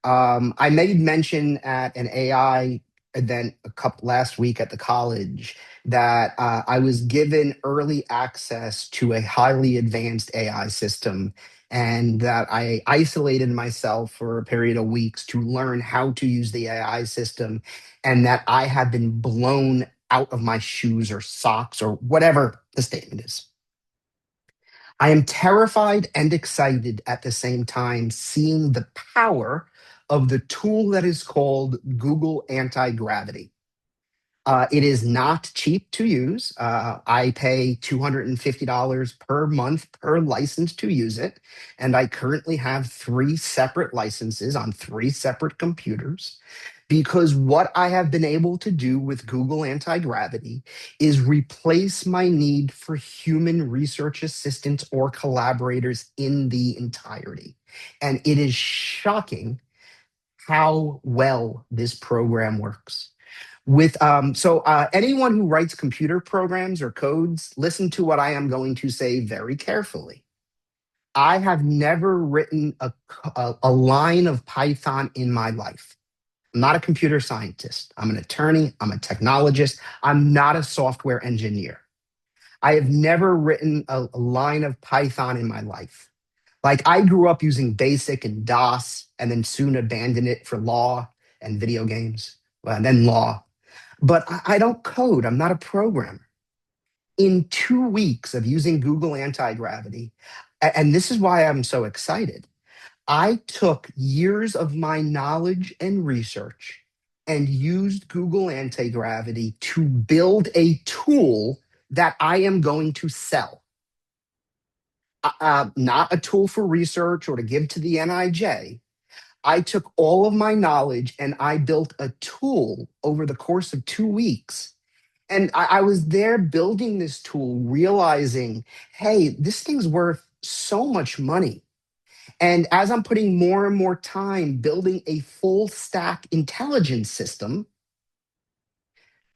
I made mention at an AI event a couple last week at the college that I was given early access to a highly advanced AI system, and that I isolated myself for a period of weeks to learn how to use the AI system, and that I have been blown out of my shoes or socks or whatever the statement is. I am terrified and excited at the same time, seeing the power of the tool that is called Google Anti Gravity. It is not cheap to use. I pay $250 per month per license to use it. And I currently have three separate licenses on three separate computers, because what I have been able to do with Google Anti Gravity is replace my need for human research assistants or collaborators in the entirety. And it is shocking how well this program works. Anyone who writes computer programs or codes, listen to what I am going to say very carefully. I have never written a line of Python in my life. I'm not a computer scientist. I'm an attorney. I'm a technologist. I'm not a software engineer. I have never written a line of Python in my life. Like, I grew up using BASIC and DOS and then soon abandoned it for law and video games, well, and then law. But I don't code. I'm not a programmer. In 2 weeks of using Google Anti Gravity, and this is why I'm so excited, I took years of my knowledge and research and used Google Anti Gravity to build a tool that I am going to sell. Not a tool for research or to give to the NIJ. I took all of my knowledge and I built a tool over the course of 2 weeks. And I was there building this tool, realizing, hey, this thing's worth so much money. And as I'm putting more and more time building a full stack intelligence system,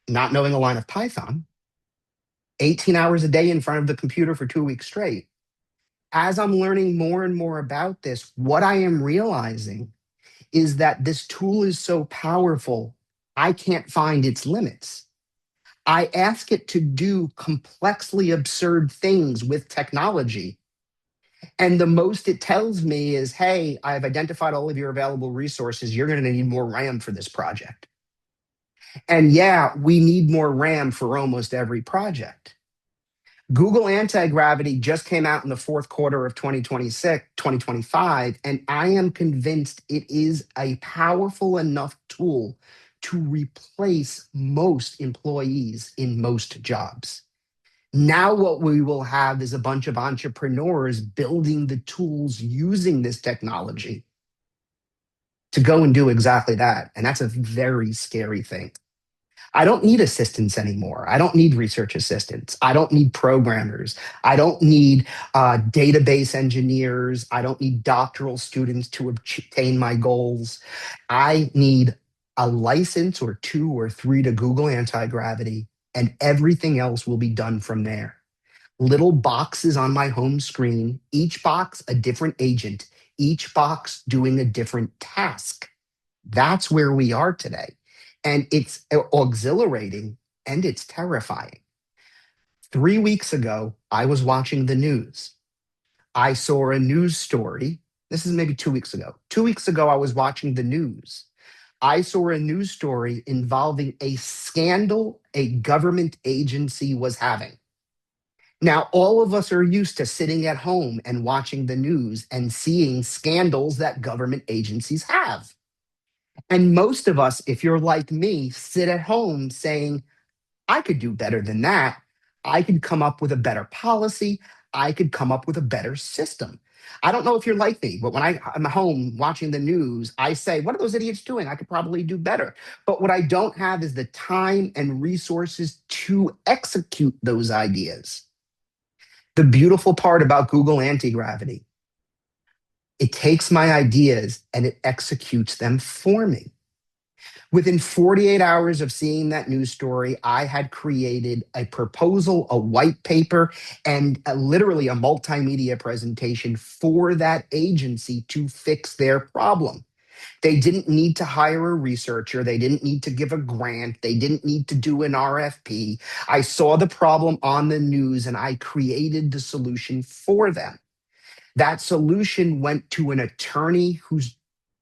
not knowing a line of Python, 18 hours a day in front of the computer for 2 weeks straight, as I'm learning more and more about this, what I am realizing is that this tool is so powerful, I can't find its limits. I ask it to do complexly absurd things with technology. And the most it tells me is, hey, I've identified all of your available resources. You're going to need more RAM for this project. And yeah, we need more RAM for almost every project. Google Anti Gravity just came out in the fourth quarter of 2026, 2025, and I am convinced it is a powerful enough tool to replace most employees in most jobs. Now, what we will have is a bunch of entrepreneurs building the tools using this technology to go and do exactly that. And that's a very scary thing. I don't need assistants anymore. I don't need research assistants. I don't need programmers. I don't need database engineers. I don't need doctoral students to obtain my goals. I need a license or two or three to Google Anti Gravity, and everything else will be done from there. Little boxes on my home screen, each box a different agent, each box doing a different task. That's where we are today. And it's exhilarating and it's terrifying. 3 weeks ago, I was watching the news. I saw a news story. This is maybe 2 weeks ago. 2 weeks ago, I was watching the news. I saw a news story involving a scandal a government agency was having. Now, all of us are used to sitting at home and watching the news and seeing scandals that government agencies have. And most of us, if you're like me, sit at home saying, I could do better than that. I could come up with a better policy. I could come up with a better system. I don't know if you're like me, but when I'm home watching the news, I say, what are those idiots doing? I could probably do better. But what I don't have is the time and resources to execute those ideas. The beautiful part about Google Anti-Gravity, it takes my ideas and it executes them for me. Within 48 hours of seeing that news story, I had created a proposal, a white paper, and literally a multimedia presentation for that agency to fix their problem. They didn't need to hire a researcher. They didn't need to give a grant. They didn't need to do an RFP. I saw the problem on the news and I created the solution for them. That solution went to an attorney who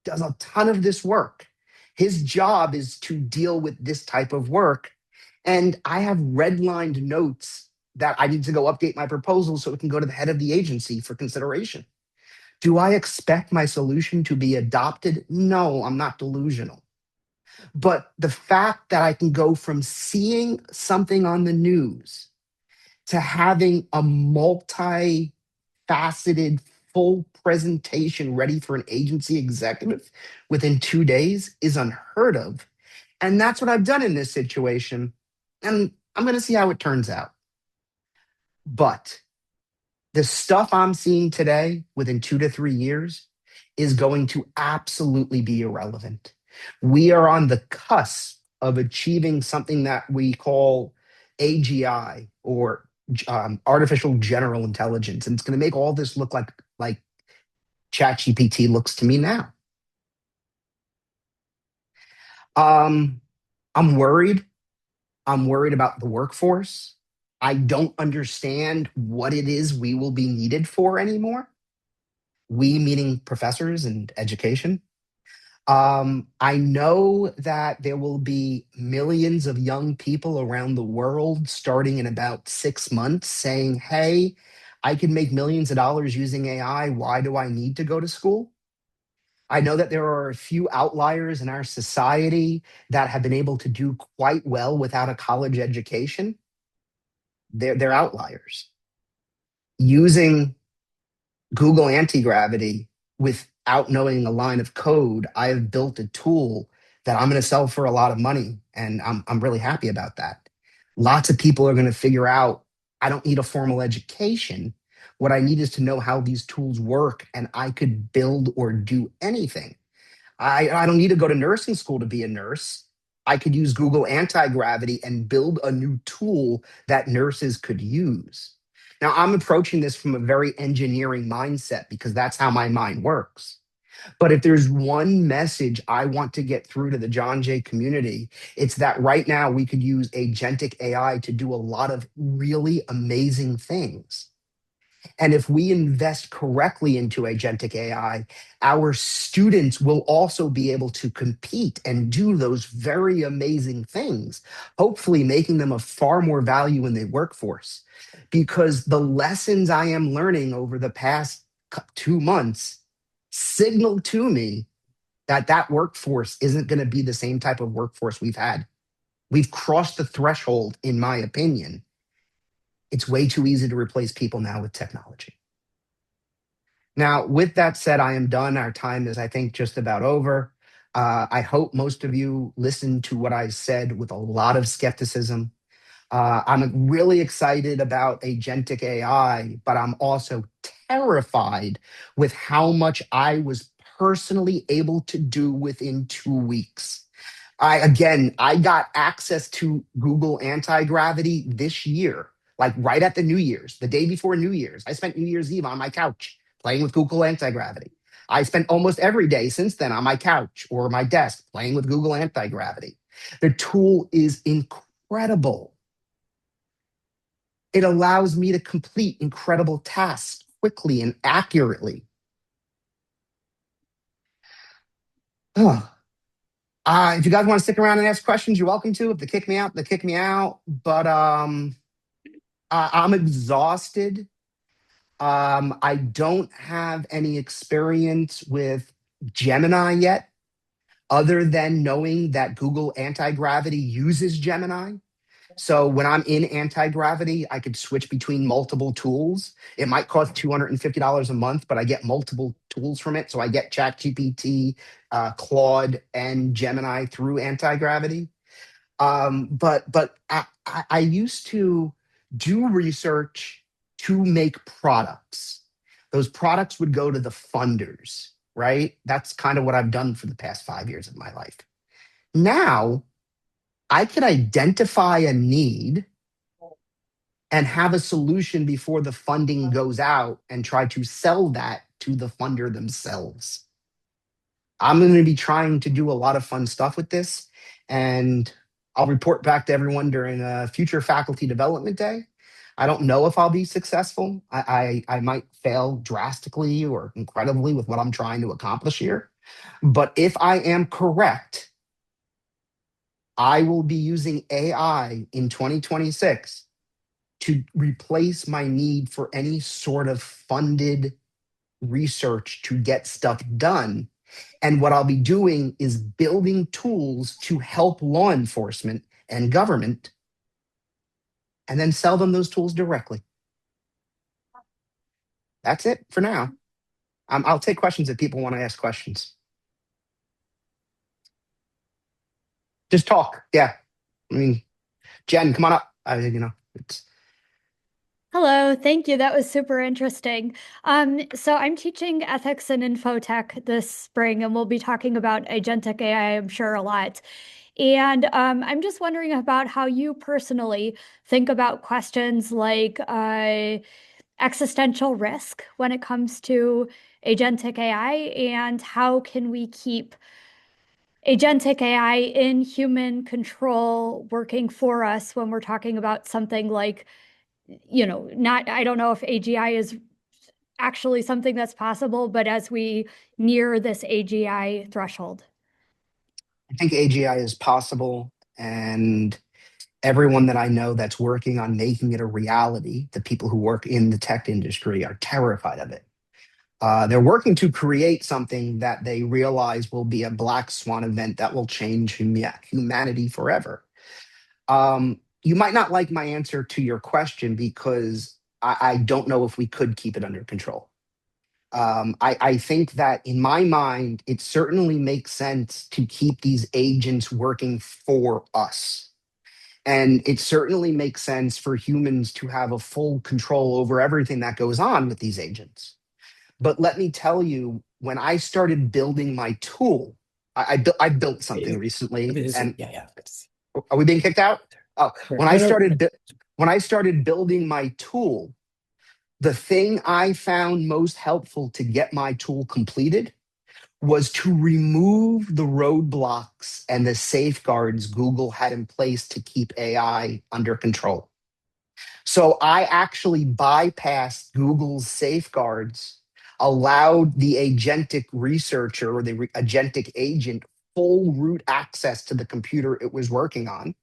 does a ton of this work. His job is to deal with this type of work. And I have redlined notes that I need to go update my proposal so it can go to the head of the agency for consideration. Do I expect my solution to be adopted? No, I'm not delusional. But the fact that I can go from seeing something on the news to having a multi faceted full presentation ready for an agency executive within 2 days is unheard of. And that's what I've done in this situation. And I'm going to see how it turns out. But the stuff I'm seeing today within 2 to 3 years is going to absolutely be irrelevant. We are on the cusp of achieving something that we call AGI, or artificial general intelligence, and it's going to make all this look like ChatGPT looks to me now. Um, I'm worried. I'm worried about the workforce. I don't understand what it is we will be needed for anymore. We meaning professors and education. I know that there will be millions of young people around the world starting in about 6 months saying, hey, I can make millions of dollars using AI. Why do I need to go to school? I know that there are a few outliers in our society that have been able to do quite well without a college education. They're outliers. Using Google Anti-Gravity without knowing a line of code, I have built a tool that I'm going to sell for a lot of money. And I'm really happy about that. Lots of people are going to figure out I don't need a formal education. What I need is to know how these tools work, and I could build or do anything. I don't need to go to nursing school to be a nurse. I could use Google Anti-Gravity and build a new tool that nurses could use. Now, I'm approaching this from a very engineering mindset because that's how my mind works. But if there's one message I want to get through to the John Jay community, it's that right now we could use agentic AI to do a lot of really amazing things. And if we invest correctly into agentic AI, our students will also be able to compete and do those very amazing things, hopefully making them of far more value in the workforce. Because the lessons I am learning over the past 2 months signal to me that that workforce isn't going to be the same type of workforce we've had. We've crossed the threshold, in my opinion. It's way too easy to replace people now with technology. Now, with that said, I am done. Our time is, I think, just about over. I hope most of you listened to what I said with a lot of skepticism. I'm really excited about agentic AI, but I'm also terrified with how much I was personally able to do within 2 weeks. I got access to Google Anti-Gravity this year, like right at the New Year's, the day before New Year's. I spent New Year's Eve on my couch playing with Google Anti-Gravity. I spent almost every day since then on my couch or my desk playing with Google Anti-Gravity. The tool is incredible. It allows me to complete incredible tasks quickly and accurately. Oh, if you guys want to stick around and ask questions, you're welcome to. If they kick me out, they kick me out. But I'm exhausted. I don't have any experience with Gemini yet, other than knowing that Google Anti-Gravity uses Gemini. So when I'm in Anti-Gravity, I could switch between multiple tools. It might cost $250 a month, but I get multiple tools from it. So I get ChatGPT, Claude, and Gemini through Anti-Gravity. But I used to do research to make products. Those products would go to the funders, right? That's kind of what I've done for the past 5 years of my life. Now, I could identify a need and have a solution before the funding goes out and try to sell that to the funder themselves. I'm going to be trying to do a lot of fun stuff with this, and I'll report back to everyone during a future faculty development day. I don't know if I'll be successful. I might fail drastically or incredibly with what I'm trying to accomplish here. But if I am correct, I will be using AI in 2026 to replace my need for any sort of funded research to get stuff done. And what I'll be doing is building tools to help law enforcement and government and then sell them those tools directly. That's it for now. I'll take questions if people want to ask questions. Just talk. Yeah. I mean, Jen, come on up. It's Hello, thank you. That was super interesting. So I'm teaching ethics and infotech this spring, and we'll be talking about agentic AI, I'm sure, a lot. And I'm just wondering about how you personally think about questions like existential risk when it comes to agentic AI, and how can we keep agentic AI in human control working for us when we're talking about something like not, I don't know if AGI is actually something that's possible, but as we near this AGI threshold. I think AGI is possible, and everyone that I know that's working on making it a reality, the people who work in the tech industry, are terrified of it. They're working to create something that they realize will be a black swan event that will change humanity forever. You might not like my answer to your question because I don't know if we could keep it under control. I think that in my mind, it certainly makes sense to keep these agents working for us. And it certainly makes sense for humans to have a full control over everything that goes on with these agents. But let me tell you, when I started building my tool, I built something recently, and Yeah. Good to see. are we being kicked out? Oh, when I No, no. started when I started building my tool, the thing I found most helpful to get my tool completed was to remove the roadblocks and the safeguards Google had in place to keep AI under control. So I actually bypassed Google's safeguards, allowed the agentic researcher or the agentic agent full root access to the computer it was working on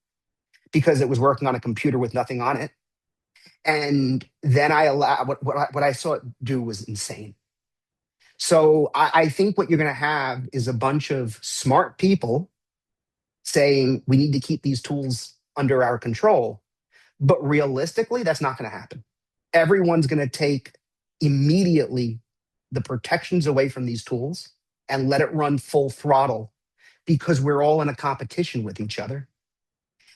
because it was working on a computer with nothing on it. And then I allow what I saw it do was insane. So I think what you're going to have is a bunch of smart people saying we need to keep these tools under our control. But realistically, that's not going to happen. Everyone's going to take immediately the protections away from these tools and let it run full throttle because we're all in a competition with each other.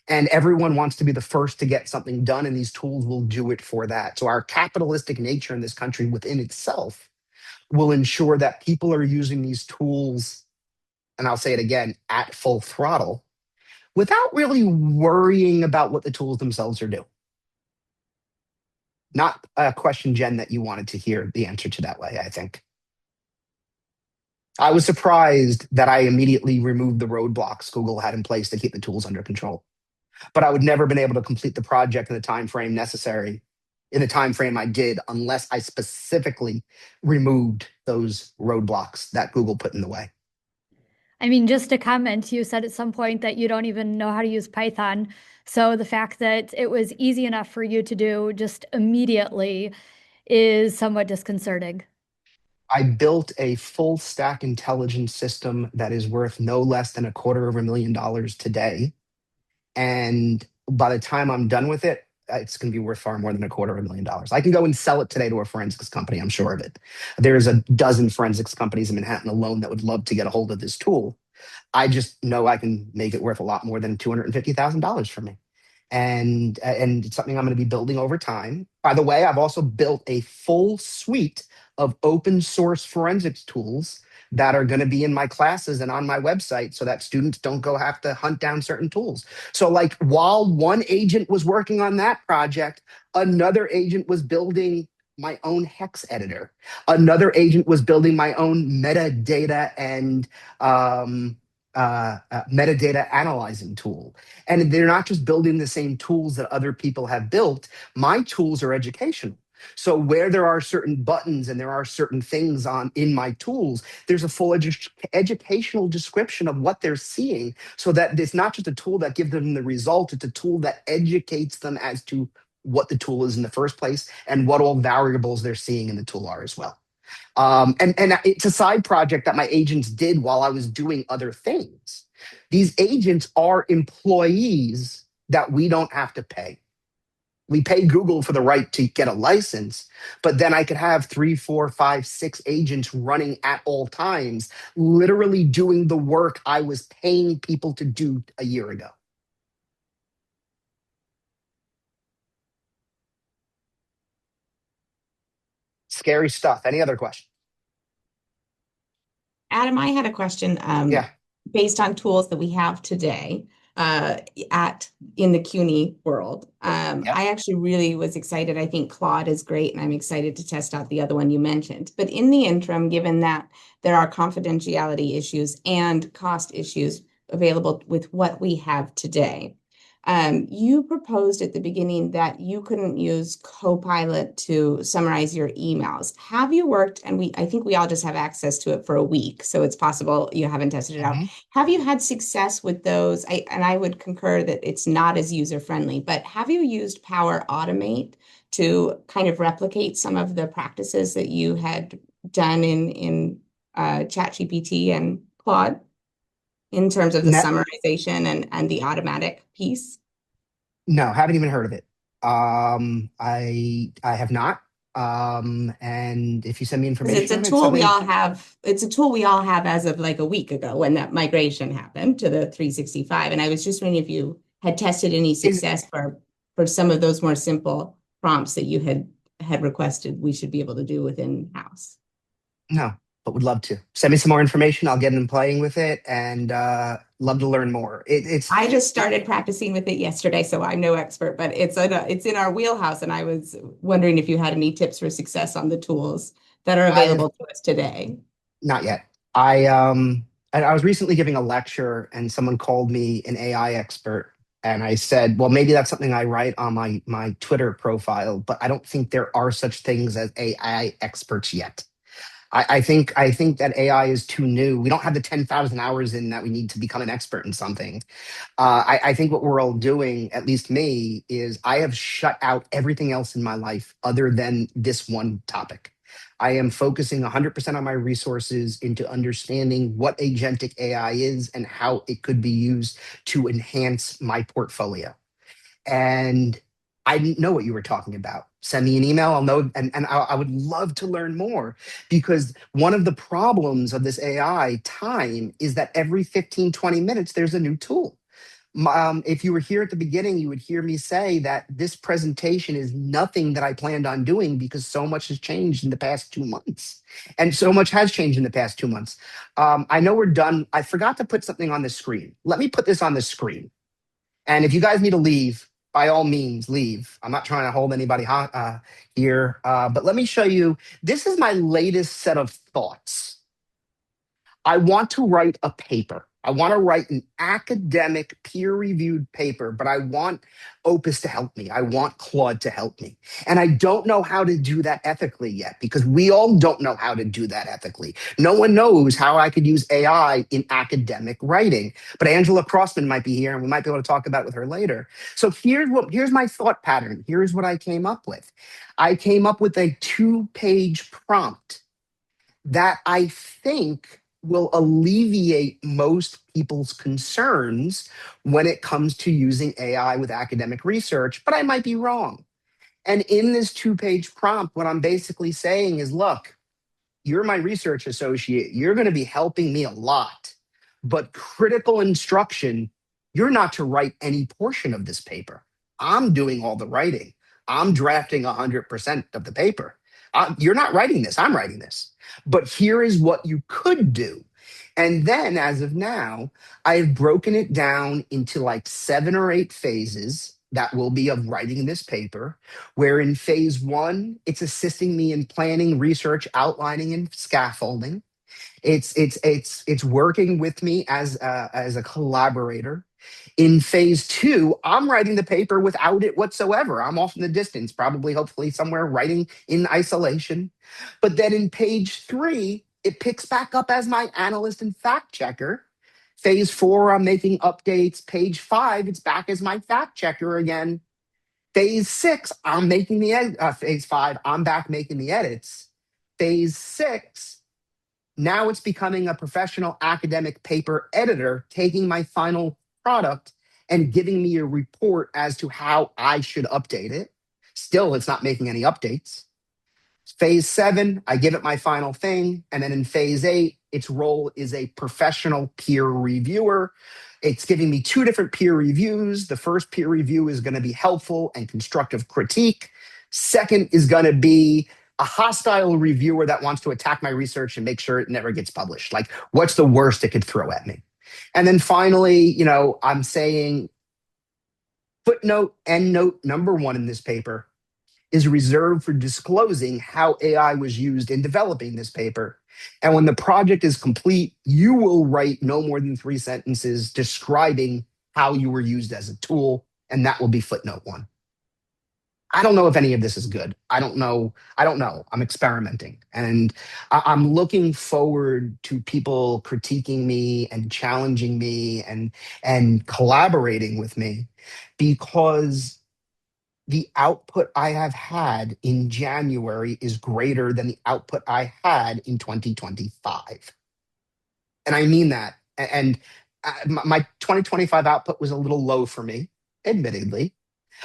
And everyone wants to be the first to get something done, and these tools will do it for that. So, our capitalistic nature in this country within itself will ensure that people are using these tools, and I'll say it again, at full throttle without really worrying about what the tools themselves are doing. Not a question, Jen, that you wanted to hear the answer to that way, I think. I was surprised that I immediately removed the roadblocks Google had in place to keep the tools under control. But I would never been able to complete the project in the time frame necessary, in the time frame I did, unless I specifically removed those roadblocks that Google put in the way. I mean, just a comment, you said at some point that you don't even know how to use Python. So the fact that it was easy enough for you to do just immediately is somewhat disconcerting. I built a full stack intelligence system that is worth no less than $250,000 today. And by the time I'm done with it, it's going to be worth far more than $250,000. I can go and sell it today to a forensics company. I'm sure of it. There's a dozen forensics companies in Manhattan alone that would love to get a hold of this tool. I just know I can make it worth a lot more than $250,000 for me. and it's something I'm going to be building over time. By the way, I've also built a full suite of open source forensics tools that are going to be in my classes and on my website so that students don't go have to hunt down certain tools. So like while one agent was working on that project, another agent was building my own hex editor. Another agent was building my own metadata and um, metadata analyzing tool. And they're not just building the same tools that other people have built. My tools are educational. So where there are certain buttons and there are certain things on in my tools, there's a full educational description of what they're seeing, so that it's not just a tool that gives them the result, it's a tool that educates them as to what the tool is in the first place and what all variables they're seeing in the tool are as well. And it's a side project that my agents did while I was doing other things. These agents are employees that we don't have to pay. We pay Google for the right to get a license, but then I could have 3, 4, 5, 6 agents running at all times, literally doing the work I was paying people to do a year ago. Scary stuff. Any other questions? Adam, I had a question Yeah. based on tools that we have today uh, at in the CUNY world. Yep. I actually really was excited. I think Claude is great, and I'm excited to test out the other one you mentioned. But in the interim, given that there are confidentiality issues and cost issues available with what we have today, you proposed at the beginning that you couldn't use Copilot to summarize your emails. Have you worked, and I think we all just have access to it for a week, so it's possible you haven't tested it out. Mm-hmm. Have you had success with those? And I would concur that it's not as user-friendly, but have you used Power Automate to kind of replicate some of the practices that you had done in ChatGPT and Claude in terms of the summarization and the automatic piece? No, haven't even heard of it. I have not. And if you send me Because it's information a on it, tool we something. all have. It's a tool we all have as of like a week ago when that migration happened to the 365. And I was just wondering if you had tested any Is success for some of those more simple prompts that you had requested we should be able to do within house. No, but would love to. Send me some more information. I'll get in playing with it and love to learn more. I just started practicing with it yesterday, so I'm no expert, but it's in our wheelhouse, and I was wondering if you had any tips for success on the tools that are I have available to us today. not yet. I was recently giving a lecture and someone called me an AI expert. And I said, well, maybe that's something I write on my Twitter profile, but I don't think there are such things as AI experts yet. I think that AI is too new. We don't have the 10,000 hours in that we need to become an expert in something. I think what we're all doing, at least me, is I have shut out everything else in my life other than this one topic. I am focusing 100% on my resources into understanding what agentic AI is and how it could be used to enhance my portfolio. And I didn't know what you were talking about. Send me an email. I'll know. And I would love to learn more, because one of the problems of this AI time is that every 15, 20 minutes, there's a new tool. If you were here at the beginning, you would hear me say that this presentation is nothing that I planned on doing because so much has changed in the past 2 months. And so much has changed in the past 2 months. I know we're done. I forgot to put something on the screen. Let me put this on the screen. And if you guys need to leave, by all means, leave. I'm not trying to hold anybody here, but let me show you. This is my latest set of thoughts. I want to write a paper. I want to write an academic, peer-reviewed paper, but I want Opus to help me. I want Claude to help me. And I don't know how to do that ethically yet, because we all don't know how to do that ethically. No one knows how I could use AI in academic writing. But Angela Crossman might be here, and we might be able to talk about it with her later. So here's my thought pattern. Here's what I came up with. I came up with a 2-page prompt that I think will alleviate most people's concerns when it comes to using AI with academic research, but I might be wrong. And in this 2-page prompt, what I'm basically saying is, look, you're my research associate. You're going to be helping me a lot, but critical instruction, you're not to write any portion of this paper. I'm doing all the writing. I'm drafting 100% of the paper. You're not writing this, I'm writing this. But here is what you could do. And then, as of now, I've broken it down into like 7 or 8 phases that will be of writing this paper, where in phase 1, it's assisting me in planning, research, outlining, and scaffolding. It's working with me as a collaborator. In phase 2, I'm writing the paper without it whatsoever. I'm off in the distance, probably, hopefully, somewhere writing in isolation. But then in page 3, it picks back up as my analyst and fact checker. Phase 4, I'm making updates. Page 5, it's back as my fact checker again. Phase 6, I'm making phase 5, I'm back making the edits. Phase 6, now it's becoming a professional academic paper editor, taking my final product and giving me a report as to how I should update it. Still, it's not making any updates. Phase 7, I give it my final thing. And then in phase 8, its role is a professional peer reviewer. It's giving me 2 different peer reviews. The first peer review is going to be helpful and constructive critique. Second is going to be a hostile reviewer that wants to attack my research and make sure it never gets published. Like, what's the worst it could throw at me? And then finally, I'm saying footnote, endnote number 1 in this paper is reserved for disclosing how AI was used in developing this paper. And when the project is complete, you will write no more than 3 sentences describing how you were used as a tool, and that will be footnote 1. I don't know if any of this is good. I don't know. I'm experimenting. And I'm looking forward to people critiquing me and challenging me and collaborating with me, because the output I have had in January is greater than the output I had in 2025. And I mean that. And my 2025 output was a little low for me, admittedly,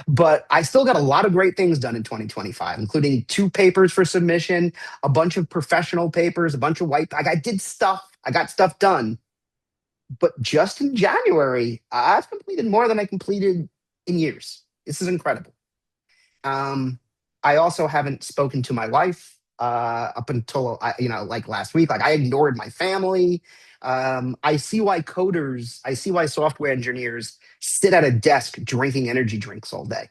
but I still got a lot of great things done in 2025, including 2 papers for submission, a bunch of professional papers, a bunch of white. Like, I did stuff, I got stuff done. But just in January, I've completed more than I completed in years. This is incredible. I also haven't spoken to my wife up until like last week. Like, I ignored my family. I see why software engineers sit at a desk drinking energy drinks all day.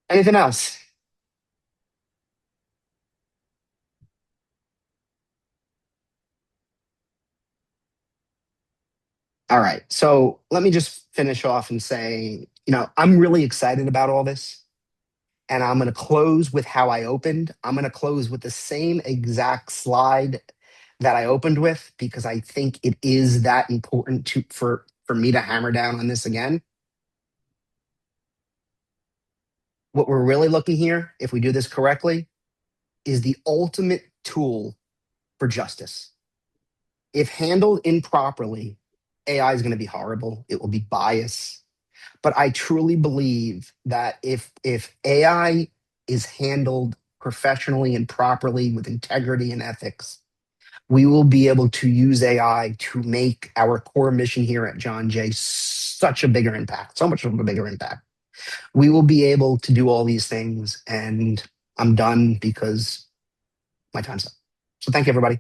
Anything else? All right. So let me just finish off and say, I'm really excited about all this. And I'm going to close with how I opened. I'm going to close with the same exact slide that I opened with, because I think it is that important for me to hammer down on this again. What we're really looking here, if we do this correctly, is the ultimate tool for justice. If handled improperly, AI is going to be horrible. It will be biased. But I truly believe that if AI is handled professionally and properly with integrity and ethics, we will be able to use AI to make our core mission here at John Jay such a bigger impact, so much of a bigger impact. We will be able to do all these things, and I'm done because my time's up. So thank you, everybody.